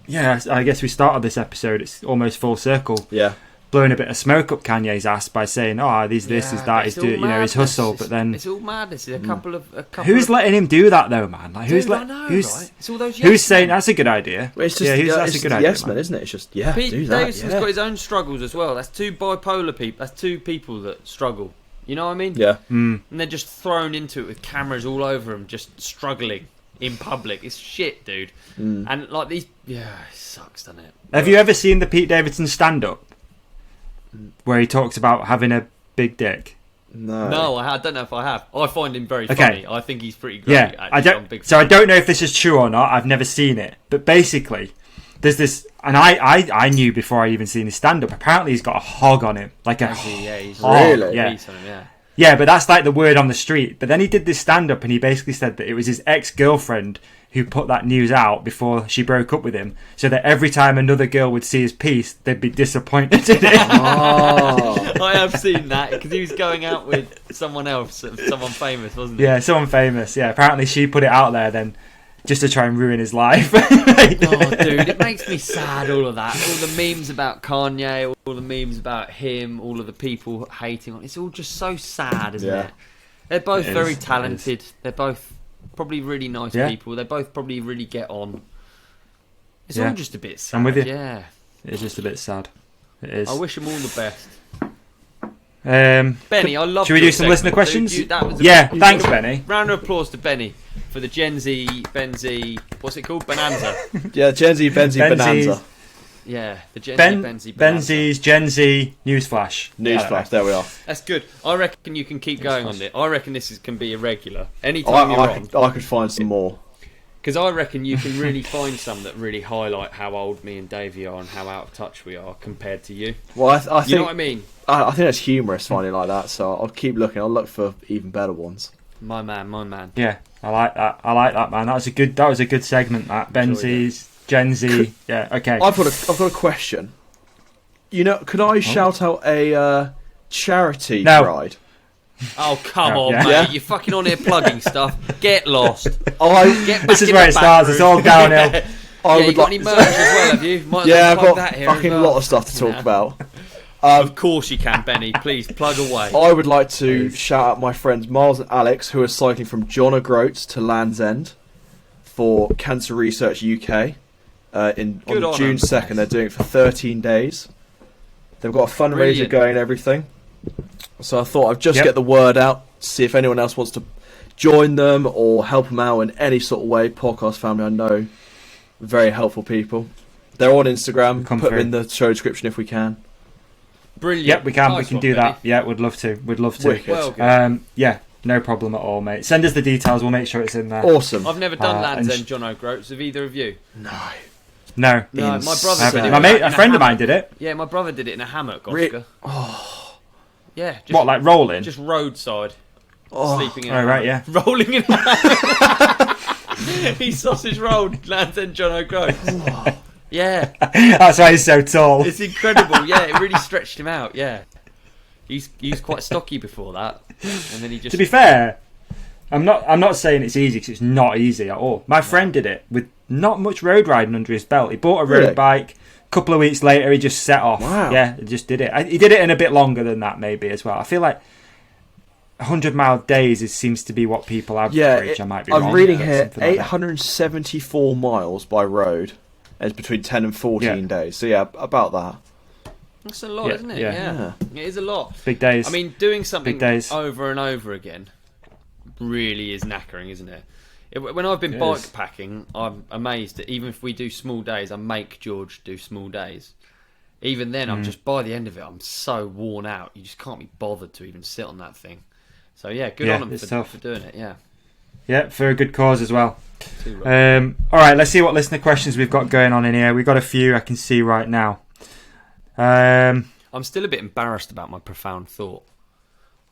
yeah, I guess we started this episode. It's almost full circle. Yeah. Blowing a bit of smoke up Kanye's ass by saying, "Oh, this is that, he's doing, his hustle." But then it's all madness. A couple of who's letting him do that though, man? Like, who's I know, who's right? It's all those who's yes saying men. that's a good idea? Well, it's just, that's a good idea. Yes, man, isn't it? It's just Pete do that. Davidson's got his own struggles as well. That's two bipolar people. That's two people that struggle. You know what I mean? Yeah. Mm. And they're just thrown into it with cameras all over them, just struggling in public. It's shit, dude. And like these, it sucks, doesn't it? Have you ever seen the Pete Davidson stand-up where he talks about having a big dick? No. I don't know if I have. I find him very Okay. funny. I think he's pretty great. Yeah, actually. I'm a big So I fan. don't know if this is true or not. I've never seen it, but basically, there's this, and I knew before I even seen his stand-up. Apparently, he's got a hog on him, like a He's hog. Really? Yeah. He's on him, yeah. Yeah, but that's like the word on the street. But then he did this stand-up, and he basically said that it was his ex-girlfriend who put that news out before she broke up with him, so that every time another girl would see his piece, they'd be disappointed in it. Oh. I have seen that because he was going out with someone else, someone famous, wasn't he? Yeah, someone famous. Yeah, apparently she put it out there then, just to try and ruin his life. Oh, dude, it makes me sad, all of that. All the memes about Kanye, all the memes about him, all of the people hating on. It's all just so sad, isn't it? They're both very talented. They're both probably really nice people. They both probably really get on. It's all just a bit sad. I'm with you. Yeah. It's just a bit sad. It is. I wish them all the best. Benny, I love. Should we do some listener questions? Thanks, Benny. Round of applause to Benny for the Gen Z, BenZ. What's it called? Bonanza. Yeah, Gen Z, BenZ, Bonanza. Yeah, the Gen Z, BenZ, Bonanza. BenZ's Gen Z newsflash. Newsflash, there we are. That's good. I reckon you can keep going on it. I reckon this can be irregular. Anytime you're on. I could find some more. Because I reckon you can really find some that really highlight how old me and Davey are and how out of touch we are compared to you. Well, I think, you know what I mean? I think that's humorous finding like that, so I'll keep looking. I'll look for even better ones. My man. Yeah, I like that, man. That was a good segment. That BenZ's Gen Z. Yeah, okay. I've got a question. You know, could I shout out a charity ride? Oh, come on, yeah. mate. Yeah. You're fucking on here plugging stuff. Get lost. Get back This is in where the it back starts. room. It's all downhill. You got any merch as well, have you? Might as Yeah, well I've plug got that here fucking as well. lot of stuff to talk about. Of course you can, Benny. Please, plug away. I would like to shout out my friends Miles and Alex, who are cycling from John O'Groats to Land's End for Cancer Research UK. On June 2nd, they're doing it for 13 days. They've got a fundraiser Brilliant. going and everything. So I thought I'd just get the word out, see if anyone else wants to join them or help them out in any sort of way. Podcast family, I know, very helpful people. They're on Instagram. Put them in the show description if we can. Brilliant. Yep, we can. Nice we can one, do Benny. that. Yeah, we'd love to. We'd love to. Wicked. Well, yeah, no problem at all, mate. Send us the details. We'll make sure it's in there. Awesome. I've never done Land's and End, John O'Groats. Have either of you? No. No. No, my brother I did haven't. it. My mate, in a friend of hammock. mine did it. Yeah, my brother did it in a hammock, Oscar. Yeah. Just, What, like rolling? Just roadside. Sleeping in a Oh, right, yeah. hammock. Rolling in a hammock. He sausage rolled, lands in John O'Groats. Yeah. That's why he's so tall. It's incredible. Yeah, it really stretched him out. Yeah. He was quite stocky before that. And then he just... To be fair, I'm not saying it's easy, because it's not easy at all. My friend did it with not much road riding under his belt. He bought a road bike. A couple of weeks later, he just set off. Wow. Yeah, he just did it. He did it in a bit longer than that, maybe, as well. I feel like 100-mile days seems to be what people average. I might be wrong. I'm reading here, Something like that. 874 miles by road. It's between 10 and 14 days. So, yeah, about that. That's a lot, isn't it? Yeah. It is a lot. Big days. I mean, doing something Big days. over and over again really is knackering, isn't it? When I've been bike packing, I'm amazed that even if we do small days, I make George do small days. Even then, I'm just, by the end of it, I'm so worn out. You just can't be bothered to even sit on that thing. So, yeah, good on them for doing it, yeah. Yeah, for a good cause as well. Too right. All right, let's see what listener questions we've got going on in here. We've got a few I can see right now. I'm still a bit embarrassed about my profound thought.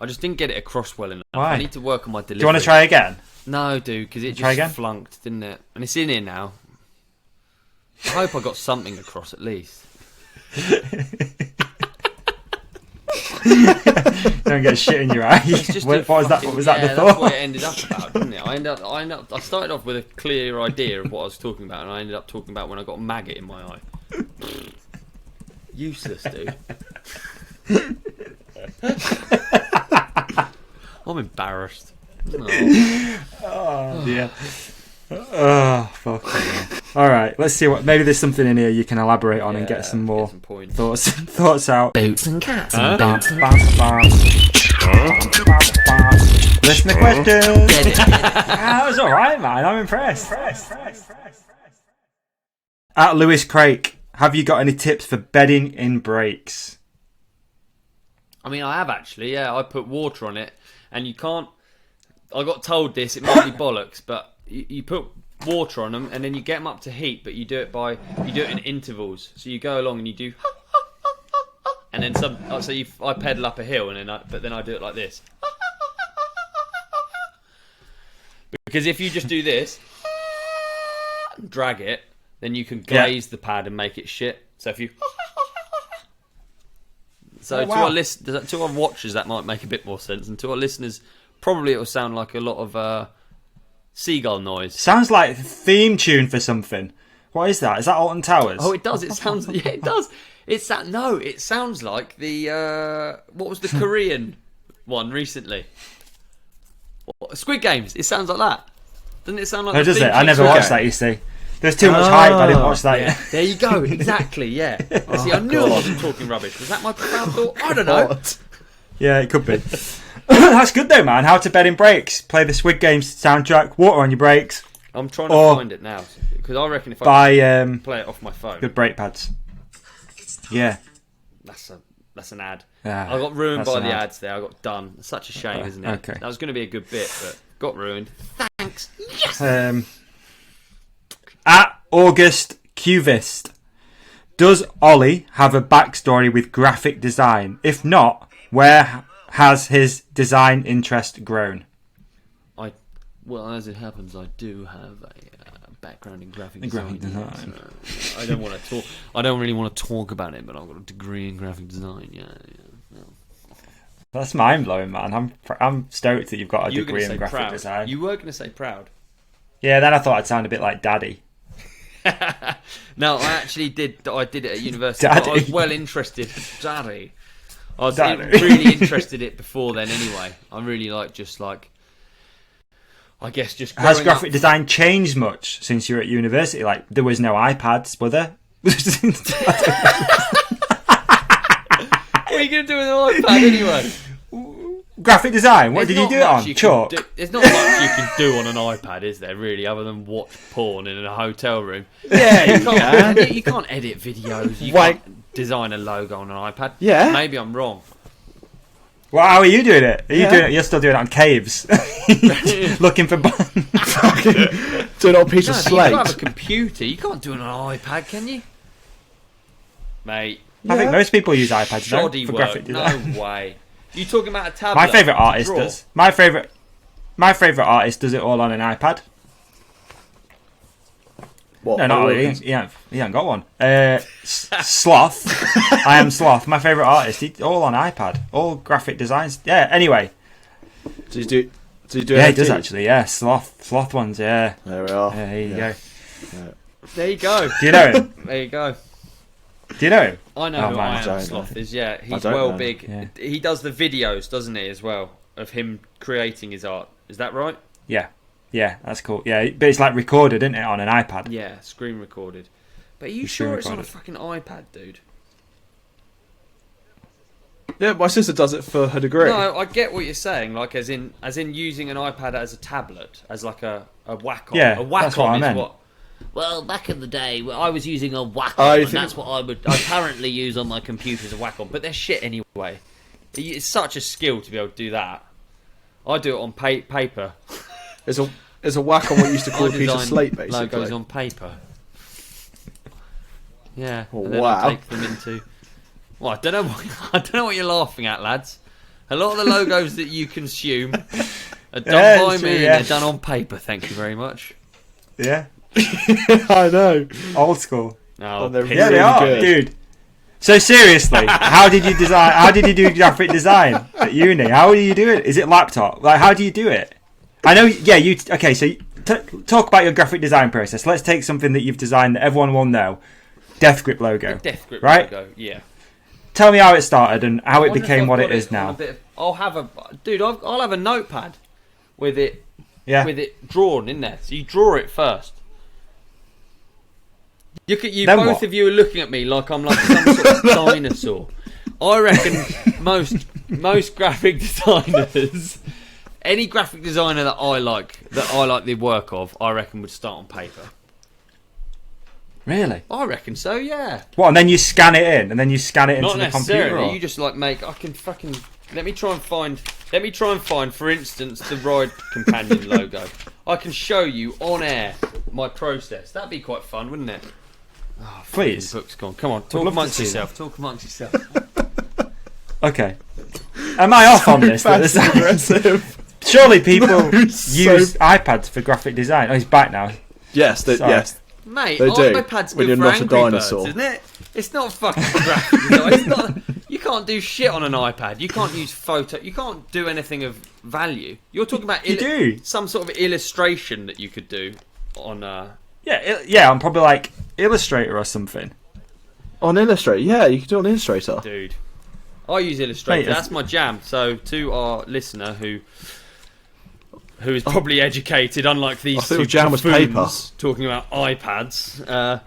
I just didn't get it across well enough. Why? I need to work on my delivery. Do you want to try again? No, dude, because it Try again? just flunked, didn't it? And it's in here now. I hope I got something across at least. Don't get shit in your eye. What was that? What was that? The That's thought? what it ended up about, didn't it? I started off with a clear idea of what I was talking about, and I ended up talking about when I got a maggot in my eye. Useless, dude. I'm embarrassed. Oh dear. Oh fuck. All right, let's see what. Maybe there's something in here you can elaborate on and get some more thoughts out. Boots and cats Bam, and boots bam, bam. Listener questions. That was all right, man. I'm impressed. At Lewis Craik, have you got any tips for bedding in brakes? I mean, I have actually. Yeah, I put water on it, and you can't. I got told this. It might be bollocks, but you put water on them, and then you get them up to heat. But you do it in intervals. So you go along and you do, and then some. So I pedal up a hill, and then I do it like this. Because if you just do this, drag it, then you can glaze the pad and make it shit. So if you. So to our watchers, that might make a bit more sense, and to our listeners, probably it will sound like a lot of seagull noise. Sounds like a theme tune for something. What is that? Is that Alton Towers? Oh, it does. It sounds. Yeah, it does. It sounds like the what was the Korean one recently? Squid Games. It sounds like that. Doesn't it sound like? Oh, the does theme it? I tune never to watched Squid that. You see, there's too much hype. I didn't watch that Yeah. yet. There you go. Exactly. Yeah. See, I knew I wasn't talking rubbish. Was that my profound thought? I don't know. Yeah, it could be. That's good though, man. How to bed in brakes. Play the Squid Games soundtrack. Water on your brakes. I'm trying to find it now because I reckon if I play it off my phone, good brake pads. Yeah, that's an ad. Ah, I got ruined that's by an the ad. ads there. I got done. It's such a shame, isn't it? Okay. That was going to be a good bit, but got ruined. Thanks. Yes. At August Cuvist, does Olly have a backstory with graphic design? If not, where has his design interest grown? Well, as it happens, I do have a background in graphic design. So I don't want to talk. I don't really want to talk about it, but I've got a degree in graphic design. Yeah. That's mind blowing, man. I'm stoked that you've got a degree in graphic proud. design. You were going to say proud. Yeah, then I thought I'd sound a bit like Daddy. No, I actually did. I did it at university. Daddy. I was well interested. Daddy. I was Daddy. really interested in it before then. Anyway, I really I guess just. Has graphic design changed much since you were at university? Like, there was no iPads, were there? What are you going to do with an iPad anyway? Graphic design? What did you do it on? Chalk? There's not much you can do on an iPad, is there, really, other than watch porn in a hotel room? Yeah, You can't edit videos. You can't design a logo on an iPad. Yeah. Maybe I'm wrong. Well, how are you doing it? Are you doing it? You're still doing it on caves, looking for doing it on a piece of slate. You have a computer. You can't do it on an iPad, can you, mate? I think most people use iPads Shoddy for work. graphic design. No way. You talking about a tablet? My favourite artist does. My favourite artist does it all on an iPad. What? No, not really. He ain't got one. Sloth. I am Sloth. My favourite artist. All on iPad. All graphic designs. Yeah. Anyway. Does he do? Yeah, he does actually. Yeah, Sloth ones. Yeah. There we are. Yeah, there you go. Yeah. There you go. Do you know him? There you go. Do you know him? I know who I am Sloth is. Yeah, he's well big. Yeah. He does the videos, doesn't he, as well, of him creating his art. Is that right? Yeah. Yeah, that's cool. Yeah, but it's like recorded, isn't it, on an iPad? Yeah, screen recorded. But are you sure it's on a fucking iPad, dude? Yeah, my sister does it for her degree. No, I get what you're saying. Like, as in using an iPad as a tablet, as like a Wacom. Yeah, a Wacom that's what I is meant. what. Well, back in the day, I was using a Wacom, and that's what I currently use on my computer as a Wacom. But they're shit anyway. It's such a skill to be able to do that. I do it on paper. It's a Wacom what you used to call a piece of slate, basically. Logos on paper. Yeah. Oh, and then wow. I take them into. Well, I don't know what you're laughing at, lads. A lot of the logos that you consume are done by me, and they're done on paper. Thank you very much. Yeah. I know. Old school. Oh, they're Yeah, they are, good. dude. So seriously, how did you design? How did you do graphic design at uni? How do you do it? Is it laptop? Like, how do you do it? I know. Yeah, you. Okay, so talk about your graphic design process. Let's take something that you've designed that everyone will know. Death Grip logo. The Death Grip right? logo. Yeah. Tell me how it started and how it became what it is now. I'll have a notepad with it. Yeah. With it drawn in there. So you draw it first. Look at you, Then both what? of you are looking at me like I'm like some sort of dinosaur. I reckon most graphic designers, any graphic designer that I like the work of, I reckon would start on paper. Really? I reckon so, yeah. What? And then you scan it in, and then you scan it into Not the computer. necessarily. Or? You just like make. I can fucking. Let me try and find, for instance, the Ride Companion logo. I can show you on air my process. That'd be quite fun, wouldn't it? Oh, Please. Book's gone. Come on, love talk to amongst see yourself. Talk amongst yourself. Okay. Am I off on this? Aggressive. Surely people use iPads for graphic design. Oh, he's back now. Yes, yes. Mate, They do, iPad's when good you're for not a Angry dinosaur. Birds, isn't it? It's not fucking graphic design. It's not. You can't do shit on an iPad. You can't use photo. You can't do anything of value. You're talking about You do. some sort of illustration that you could do on. Yeah, I'm probably like Illustrator or something. On Illustrator, yeah, you can do it on Illustrator. Dude, I use Illustrator. Mate, That's my jam. So to our listener who is probably educated, unlike these I thought two jam was buffoons paper. talking about iPads,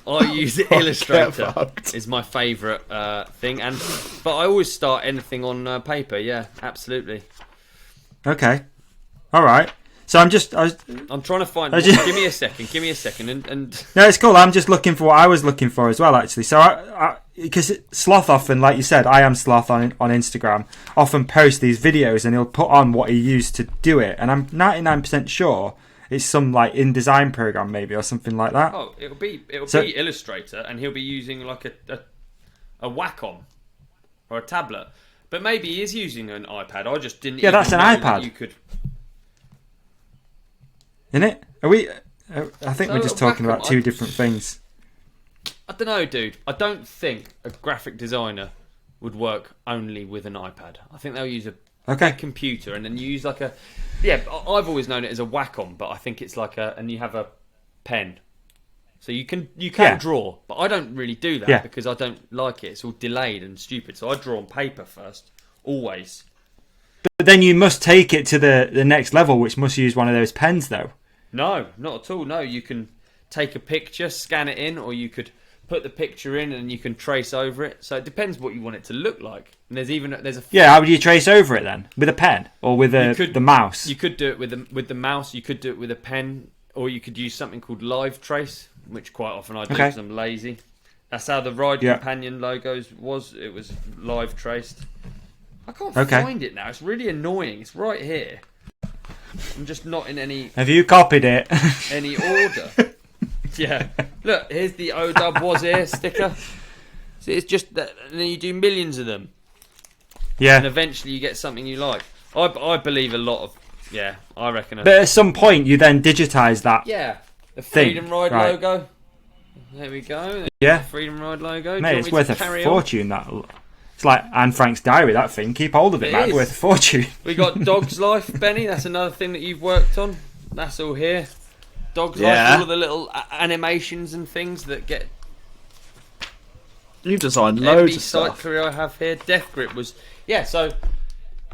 I use Illustrator. fucked. Is my favourite thing, but I always start anything on paper. Yeah, absolutely. Okay. All right. So I'm trying to find. just- Give me a second, and No, it's cool. I'm just looking for what I was looking for as well, actually. So because Sloth often, like you said, I am Sloth on Instagram, often posts these videos and he'll put on what he used to do it, and I'm 99% sure it's some like InDesign program maybe or something like that. oh, it'll be Illustrator, and he'll be using like a Wacom or a tablet, but maybe he is using an iPad. I just didn't. Yeah, even that's an know iPad. that you could. Isn't it? Are we? I think So we're just a talking Wacom, about two different things. I don't know, dude. I don't think a graphic designer would work only with an iPad. I think they'll use a Okay. computer, and then you use like a. Yeah, I've always known it as a Wacom, but I think it's like and you have a pen, so you can Yeah. draw. But I don't really do that Yeah. because I don't like it. It's all delayed and stupid. So I draw on paper first, always. But then you must take it to the next level, which must use one of those pens, though. No, not at all. No, you can take a picture, scan it in, or you could put the picture in and you can trace over it. So it depends what you want it to look like. And there's a Yeah, how would you trace over it then? With a pen or with the mouse? You could do it with the mouse. You could do it with a pen, or you could use something called Live Trace, which quite often I do because I'm lazy. That's how the Ride Companion logos was. It was live traced. I can't find it now. It's really annoying. It's right here. I'm just not in any... Have you copied it? Any order. Yeah. Look, here's the Odub was here sticker. See, it's just that, and then you do millions of them. Yeah. And eventually you get something you like. I believe a lot of... Yeah, I reckon... But at some point you then digitise that. Yeah. The Freedom Ride logo. There we go. Yeah. The Freedom Ride logo. Mate, it's worth a fortune, that... It's like Anne Frank's diary, that thing. Keep hold of it, man. It's worth a fortune. We got Dog's Life, Benny. That's another thing that you've worked on. That's all here. Dog's Life, all of the little animations and things that get... You've designed loads of stuff. Site career I have here. Death Grip was... Yeah, so...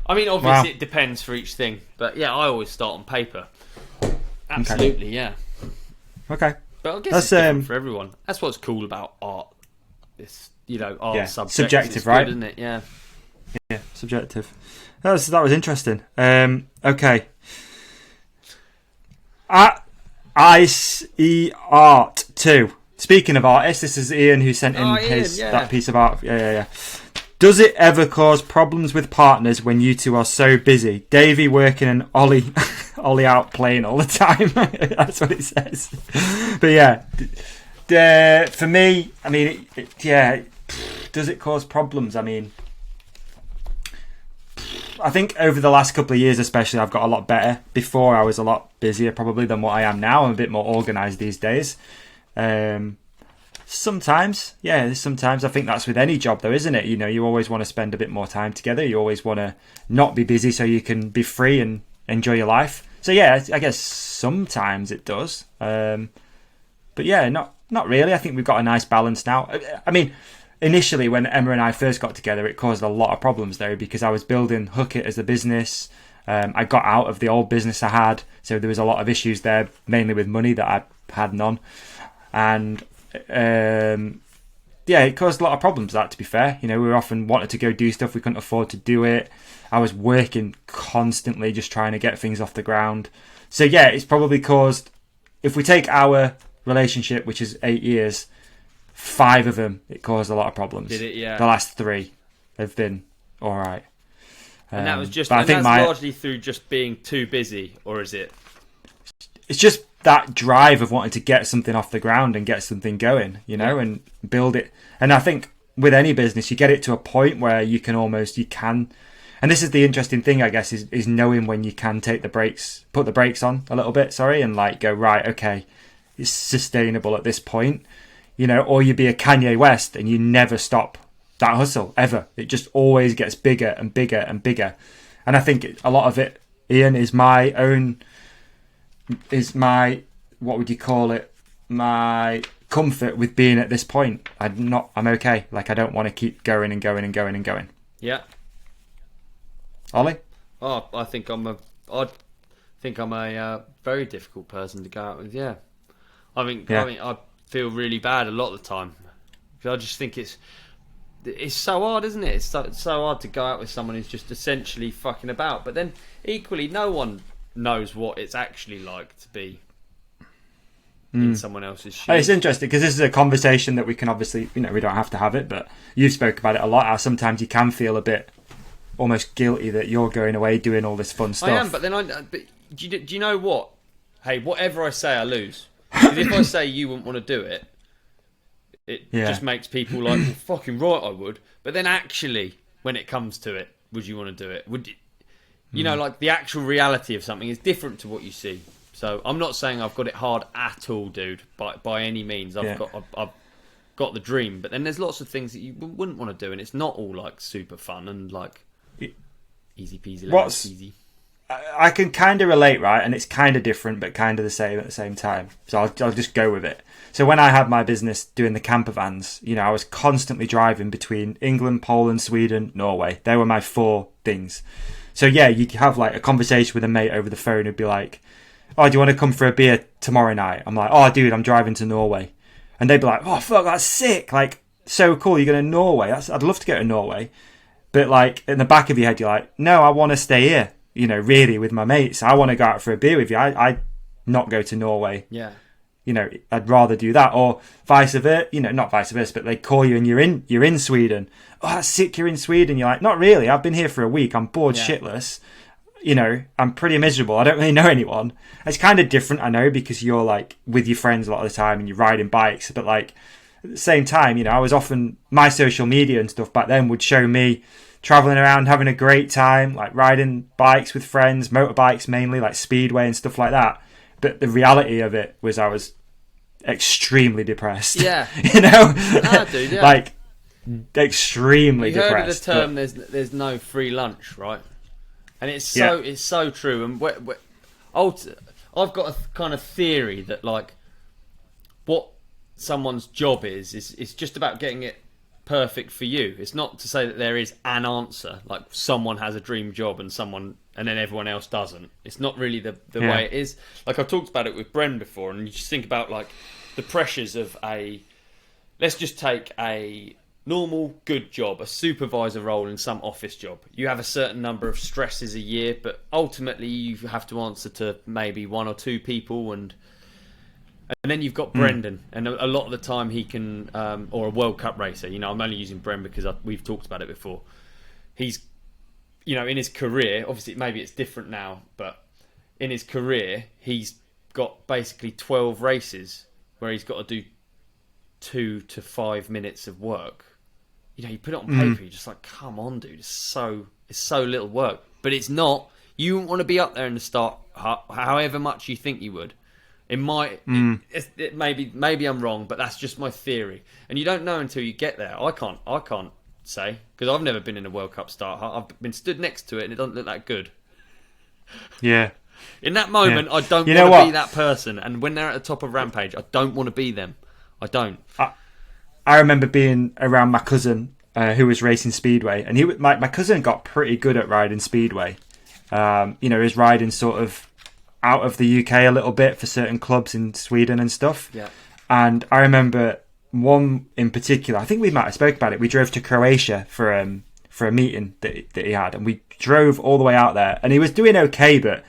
I mean, obviously it depends for each thing. But yeah, I always start on paper. Absolutely, yeah. Okay. But I guess it's different for everyone. That's what's cool about art. This... art subject. Subjective, right? Good, isn't it? Yeah. Yeah, subjective. That was interesting. Okay. At Ice Art 2. Speaking of artists, this is Ian who sent in that piece of art. Yeah. Does it ever cause problems with partners when you two are so busy? Davey working and Olly out playing all the time. That's what it says. But yeah, for me, I mean, does it cause problems? I mean, I think over the last couple of years especially, I've got a lot better. Before, I was a lot busier probably than what I am now. I'm a bit more organised these days. Sometimes I think that's with any job though, isn't it? You always want to spend a bit more time together. You always want to not be busy so you can be free and enjoy your life. So yeah, I guess sometimes it does. But yeah, not really. I think we've got a nice balance now. I mean, initially when Emma and I first got together, it caused a lot of problems though, because I was building Hook It as a business. I got out of the old business I had, so there was a lot of issues there, mainly with money that I had none. And it caused a lot of problems, that, to be fair. We were often wanted to go do stuff, we couldn't afford to do it. I was working constantly just trying to get things off the ground. So yeah, it's probably caused, if we take our relationship, which is 8 years, 5 of them, it caused a lot of problems. Did it? Yeah. The last 3 have been alright. And that was just, that's largely through just being too busy, or is it? It's just that drive of wanting to get something off the ground and get something going, and build it. And I think with any business, you get it to a point where you can, and this is the interesting thing, I guess, is knowing when you can put the brakes on a little bit, and go, right, okay, it's sustainable at this point, or you be a Kanye West and you never stop that hustle, ever. It just always gets bigger and bigger and bigger. And I think a lot of it, Ian, is my, what would you call it? My comfort with being at this point. I'm okay. I don't want to keep going and going and going and going. Yeah. Ollie? Oh, I think I'm a very difficult person to go out with. Yeah. I mean, I feel really bad a lot of the time. I just think it's so hard, isn't it? It's so hard to go out with someone who's just essentially fucking about. But then equally, no one knows what it's actually like to be in someone else's shoes. It's interesting because this is a conversation that we can obviously, we don't have to have it, but you've spoke about it a lot. How sometimes you can feel a bit almost guilty that you're going away doing all this fun stuff. I am, but then but do you know what? Hey, whatever I say, I lose. Because if I say you wouldn't want to do it, it just makes people like, well, fucking right, I would. But then actually, when it comes to it, would you want to do it? Would you know, the actual reality of something is different to what you see. So I'm not saying I've got it hard at all, dude. By any means, I've got the dream. But then there's lots of things that you wouldn't want to do, and it's not all super fun and easy peasy, lemon peasy. I can kind of relate, right? And it's kind of different, but kind of the same at the same time. So I'll just go with it. So when I had my business doing the camper vans, I was constantly driving between England, Poland, Sweden, Norway. They were my 4 things. So yeah, you have a conversation with a mate over the phone who'd be like, oh, do you want to come for a beer tomorrow night? I'm like, oh, dude, I'm driving to Norway. And they'd be like, oh, fuck, that's sick. So cool, you're going to Norway. I'd love to go to Norway. But in the back of your head, you're like, no, I want to stay here. Really, with my mates. I want to go out for a beer with you. I'd not go to Norway. Yeah. I'd rather do that, or vice versa. Not vice versa, but they call you and you're in Sweden. Oh, that's sick. You're in Sweden. You're like, not really. I've been here for a week. I'm bored shitless. I'm pretty miserable. I don't really know anyone. It's kind of different, I know, because you're like with your friends a lot of the time and you're riding bikes. But like at the same time, I was often, my social media and stuff back then would show me traveling around, having a great time, like riding bikes with friends, motorbikes mainly, like speedway and stuff like that. But the reality of it was I was extremely depressed. Yeah. Dude, yeah. Like extremely depressed. You heard of the term, there's no free lunch, right? And it's so true. And I've got a kind of theory that like what someone's job is just about getting it perfect for you. It's not to say that there is an answer, like someone has a dream job and then everyone else doesn't. It's not really the way it is. Like I've talked about it with Bren before, and you just think about like the pressures of let's just take a normal good job, a supervisor role in some office job. You have a certain number of stresses a year, but ultimately you have to answer to maybe one or two people, and then you've got Brendan, and a lot of the time he can, or a World Cup racer. I'm only using Bren because we've talked about it before. He's, in his career, obviously maybe it's different now, but in his career he's got basically 12 races where he's got to do 2 to 5 minutes of work. You put it on paper, you're just like, come on, dude, it's so little work. But it's not. You wouldn't want to be up there in the start, however much you think you would. It might, maybe I'm wrong, but that's just my theory. And you don't know until you get there. I can't say, because I've never been in a World Cup start. I've been stood next to it, and it doesn't look that good. Yeah. In that moment, I don't want to be that person. And when they're at the top of Rampage, I don't want to be them. I don't. I remember being around my cousin who was racing speedway, and my cousin got pretty good at riding speedway. He was riding sort of out of the UK a little bit for certain clubs in Sweden and stuff. Yeah. And I remember one in particular. I think we might have spoke about it. We drove to Croatia for a meeting that he had, and we drove all the way out there, and he was doing okay, but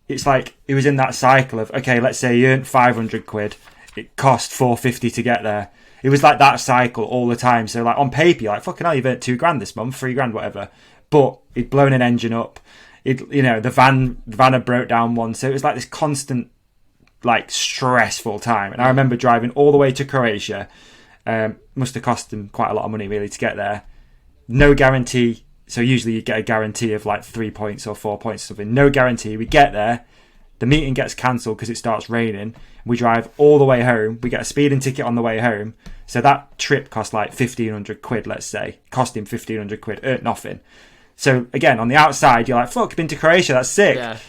it's like he was in that cycle of, okay, let's say he earned 500 quid, it cost 450 to get there. It was like that cycle all the time. So like on paper, you're like, fucking hell, you've earned $2,000 this month, $3,000, whatever. But he'd blown an engine up. The van had broke down once. So it was like this constant, like stressful time. And I remember driving all the way to Croatia. Must have cost him quite a lot of money really to get there. No guarantee. So usually you get a guarantee of like 3 points or 4 points or something. No guarantee. We get there. The meeting gets cancelled because it starts raining. We drive all the way home. We get a speeding ticket on the way home. So that trip cost like 1,500 quid, let's say. Cost him 1,500 quid, earned nothing. So again, on the outside, you're like, fuck, been to Croatia, that's sick. Yeah.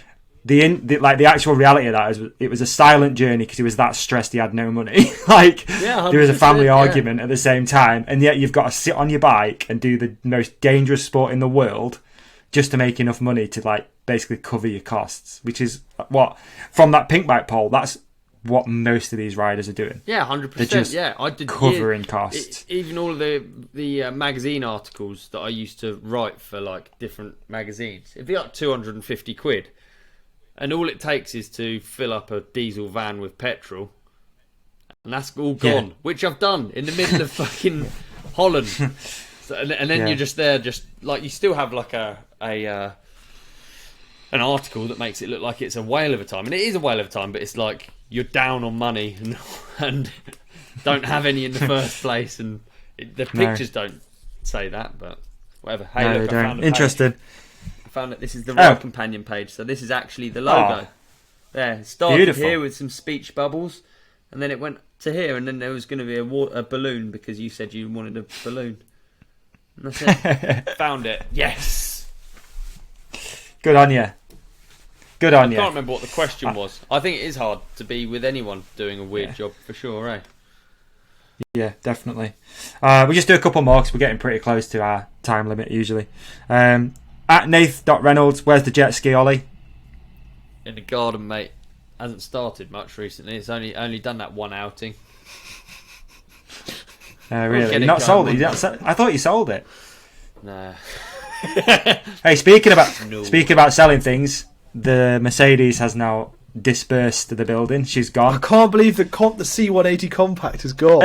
The actual reality of that is it was a silent journey because he was that stressed he had no money. There was a family argument at the same time, and yet you've got to sit on your bike and do the most dangerous sport in the world just to make enough money to like basically cover your costs, which is what, from that pink bike poll, that's what most of these riders are doing. Yeah, 100%. Yeah, I did covering costs. Even all of the magazine articles that I used to write for like different magazines, it'd be like 250 quid, and all it takes is to fill up a diesel van with petrol, and that's all gone. Which I've done in the middle of fucking Holland. So, and then you're just there, just like you still have like an article that makes it look like it's a whale of a time, and it is a whale of a time, but it's like you're down on money and don't have any in the first place, and the pictures don't say that, but whatever. Hey, look, I found a interesting. Page. I found that this is the Ride Companion page, so this is actually the logo. There, it started beautiful. Here with some speech bubbles, and then it went to here, and then there was going to be a balloon because you said you wanted a balloon. And that's it. Found it. Yes. Good on you. Good on you. I can't remember what the question was. I think it is hard to be with anyone doing a weird job for sure, eh? Yeah, definitely. We just do a couple more because we're getting pretty close to our time limit usually. At Nath.Reynolds, where's the jet ski, Ollie? In the garden, mate. Hasn't started much recently. It's only done that one outing. Really? You're not sold it? I thought you sold it. Nah. Hey, speaking about selling things, the Mercedes has now dispersed to the building. She's I gone. can't believe the C180 compact is gone.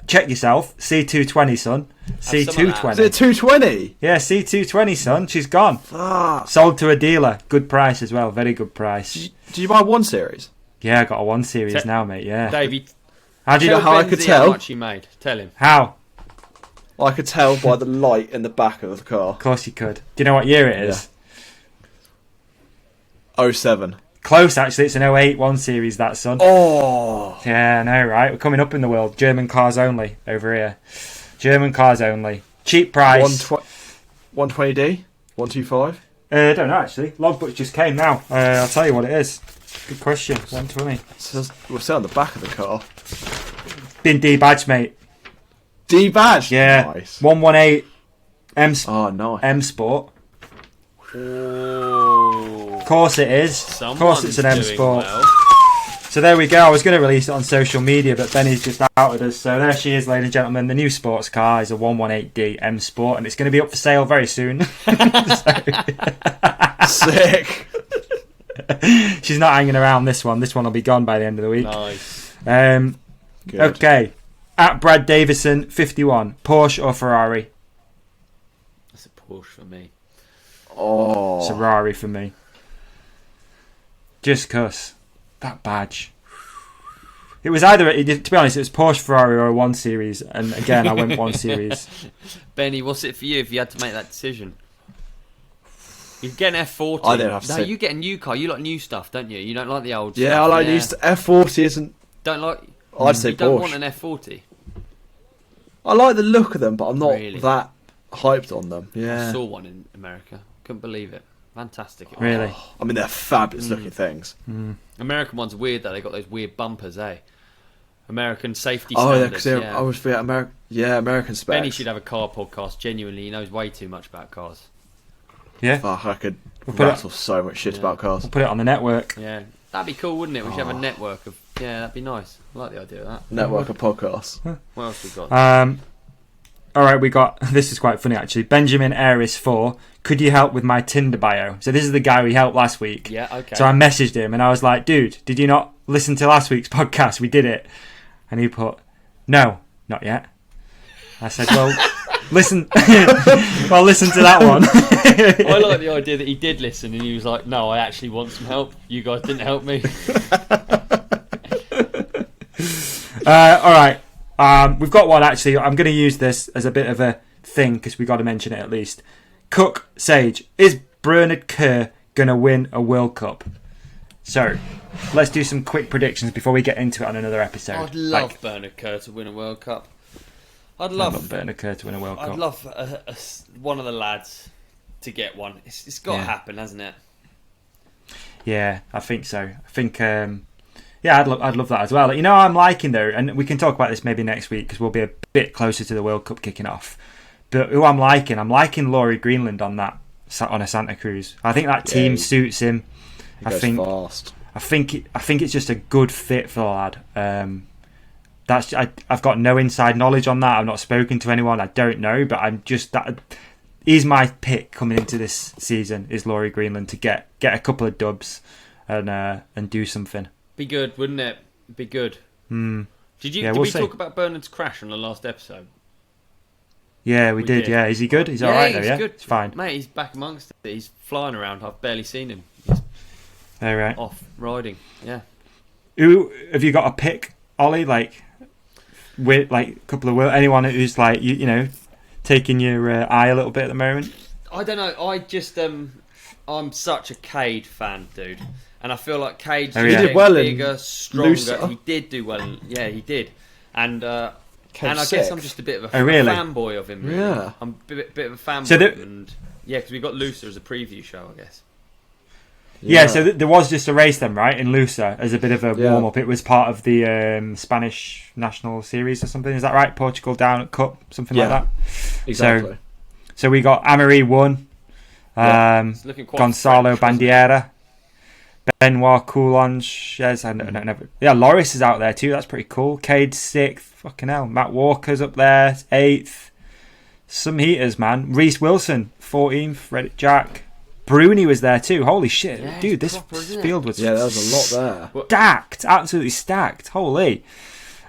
Check yourself. C220, son. C220. Is it 220? Yeah, C220, son. She's gone. Fuck. Sold to a dealer. Good price as well. Very good price. Did you buy 1 Series? Yeah, I got a 1 Series now, mate. Yeah. Davey, How do you know know how I could tell? how much he made. Tell him. How? I could tell by the light in the back of the car. Of course you could. Do you know what year it is? Yeah. 07. Close, actually. It's an 08 1 Series, that, son. Oh. Yeah, I know, right? We're coming up in the world. German cars only over here. German cars only. Cheap price. 120D? 125? I don't know, actually. Logbooks just came now. I'll tell you what it is. Good question. 120. We'll say on the back of the car. Been D-badged, mate. D-badge? Yeah. Nice. 118 M, Oh, nice. M Sport. Oh. Of course it is. Of course it's an M Sport. Well. So there we go. I was going to release it on social media, but Benny's just outed us. So there she is, ladies and gentlemen. The new sports car is a 118D M Sport, and it's going to be up for sale very soon. Sick. She's not hanging around this one. This one will be gone by the end of the week. Nice. Good. Okay. At Brad Davison, 51. Porsche or Ferrari? That's a Porsche for me. Oh. It's a Ferrari for me. Just 'cause. That badge. It was either, to be honest, it was Porsche, Ferrari or a 1 Series. And again, I went 1 Series. Benny, what's it for you if you had to make that decision? You get an F40. I don't have to No, say- you get a new car. You like new stuff, don't you? You don't like the old Yeah, stuff. I like these. F40 isn't. Don't like. I'd say You don't Porsche. want an F40. I like the look of them, but I'm not Really? that hyped on them. I Yeah. saw one in America. Couldn't believe it. Fantastic. It was. Really? I mean, they're fabulous looking things. American ones are weird though. They got those weird bumpers, eh? American safety Oh, yeah, standards. because Yeah, I always forget American. Yeah, American specs. Benny should have a car podcast. Genuinely, he knows way too much about cars. Yeah. Fuck, I could We'll put it- rattle so much shit about cars. We'll put it on the network. Yeah, that'd be cool, wouldn't it? We should have a network of. Yeah, that'd be nice. I like the idea of that. Network of podcasts. What else we got? All right, we got, this is quite funny actually. Benjamin Aris 4. Could you help with my Tinder bio? So this is the guy we helped last week. Yeah, okay. So I messaged him and I was like, dude, did you not listen to last week's podcast? We did it. And he put, no, not yet. I said, well, listen. Well, listen to that one. I like the idea that he did listen and he was like, no, I actually want some help. You guys didn't help me. All right. We've got one actually. I'm going to use this as a bit of a thing because we got to mention it at least. Cook Sage, is Bernard Kerr going to win a World Cup? So let's do some quick predictions before we get into it on another episode. I'd love Bernard Kerr to win a World Cup. I'd love Bernard Kerr to win a World Cup. I'd love one of the lads to get one. It's got to happen, hasn't it? Yeah, I think so. I think, yeah, I'd love that as well. You know, I'm liking though, and we can talk about this maybe next week because we'll be a bit closer to the World Cup kicking off. But who I'm liking Laurie Greenland on a Santa Cruz. I think that team suits him. He goes fast. I think it's just a good fit for the lad. I've got no inside knowledge on that. I've not spoken to anyone. I don't know, but I'm just that. He's my pick coming into this season. Is Laurie Greenland to get a couple of dubs and do something. Be good, wouldn't it? Be good. Mm. Did we'll we see. talk about Bernard's crash on the last episode? Yeah, we did. Yeah, is he good? He's all right though. Yeah, good. It's fine. Mate, he's back amongst it. He's flying around. I've barely seen him. He's All right. off riding. Yeah. Who have you got a pick, Ollie? Like, with like a couple of anyone who's like you know taking your eye a little bit at the moment. I don't know. I just I'm such a Cade fan, dude, and I feel like Cade's He did well in bigger, stronger. Lucerne. He did do well. Yeah, he did. And Came I guess sixth. I'm just a bit of a really? fanboy of him. Really. Yeah. I'm a bit of a fanboy. So of him, and yeah, because we got Lucerne as a preview show, I guess. Yeah, so there was just a race then, right, in Lucerne as a bit of a warm up. It was part of the Spanish National Series or something. Is that right? Portugal down at Cup, something like that. Exactly. So we got Amaury won. It's looking quite Gonzalo French, wasn't it? Bandiera, Benoit Coulanges. Yes, Loris is out there too. That's pretty cool. Cade 6th. Fucking hell. Matt Walker's up there 8th. Some heaters, man. Reece Wilson 14th. Reddit Jack. Bruni was there too. Holy shit, Yeah, dude! it's This proper, isn't it? field was Yeah, there was a lot there. stacked, absolutely stacked. Holy!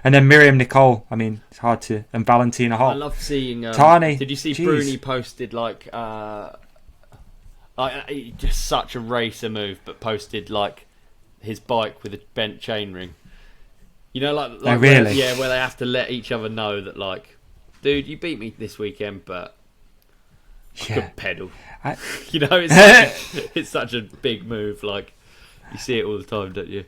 And then Miriam Nicole. I mean, it's hard to. And Valentina I Holt. love seeing. Tani. Did you see Jeez. Bruni posted like just such a racer move, but posted like his bike with a bent chainring. You know, like Oh, really? where they have to let each other know that, like, dude, you beat me this weekend, but I could pedal. You know, it's such a big move. Like, you see it all the time, don't you?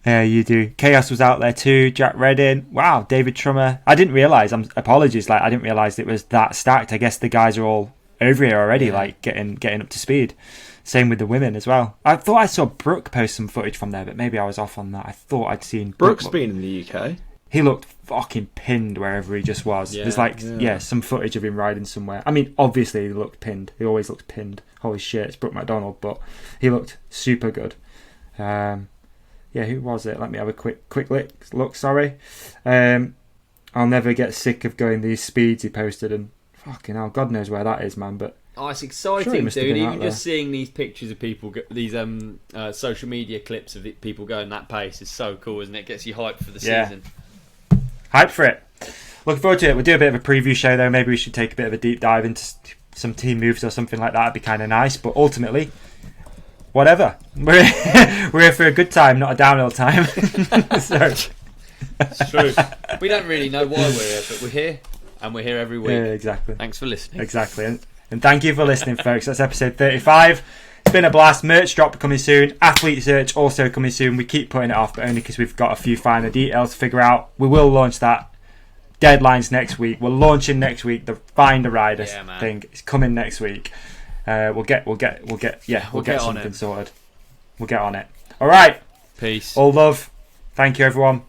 Yeah, you do. Chaos was out there too. Jack Reddin. Wow, David Trummer. I didn't realise. Apologies. Like, I didn't realise it was that stacked. I guess the guys are all over here already, like getting up to speed. Same with the women as well. I thought I saw Brooke post some footage from there, but maybe I was off on that. I thought I'd seen Brooke's been in the UK. He looked fucking pinned wherever he just was. Yeah, There's like some footage of him riding somewhere. I mean, obviously he looked pinned. He always looks pinned. Holy shit, it's Brooke McDonald, but he looked super good. Yeah, who was it? Let me have a quick look. Sorry. I'll never get sick of going these speeds he posted, and fucking hell, God knows where that is, man. But oh, it's exciting, sure dude. Even just seeing these pictures of people, these social media clips of people going that pace is so cool, isn't it? Gets you hyped for the season. Hyped for it. Looking forward to it. We'll do a bit of a preview show though. Maybe we should take a bit of a deep dive into some team moves or something like that. It'd be kind of nice. But ultimately, whatever. We're here for a good time, not a downhill time. So. It's true. We don't really know why we're here, but we're here. And we're here every week. Yeah, exactly. Thanks for listening. Exactly. And thank you for listening, folks. That's episode 35. It's been a blast. Merch drop coming soon. Athlete search also coming soon. We keep putting it off, but only because we've got a few finer details to figure out. We will launch that. Deadline's next week. We're launching next week. The Find a Rider thing is coming next week. We'll get something sorted. We'll get on it. All right. Peace. All love. Thank you, everyone.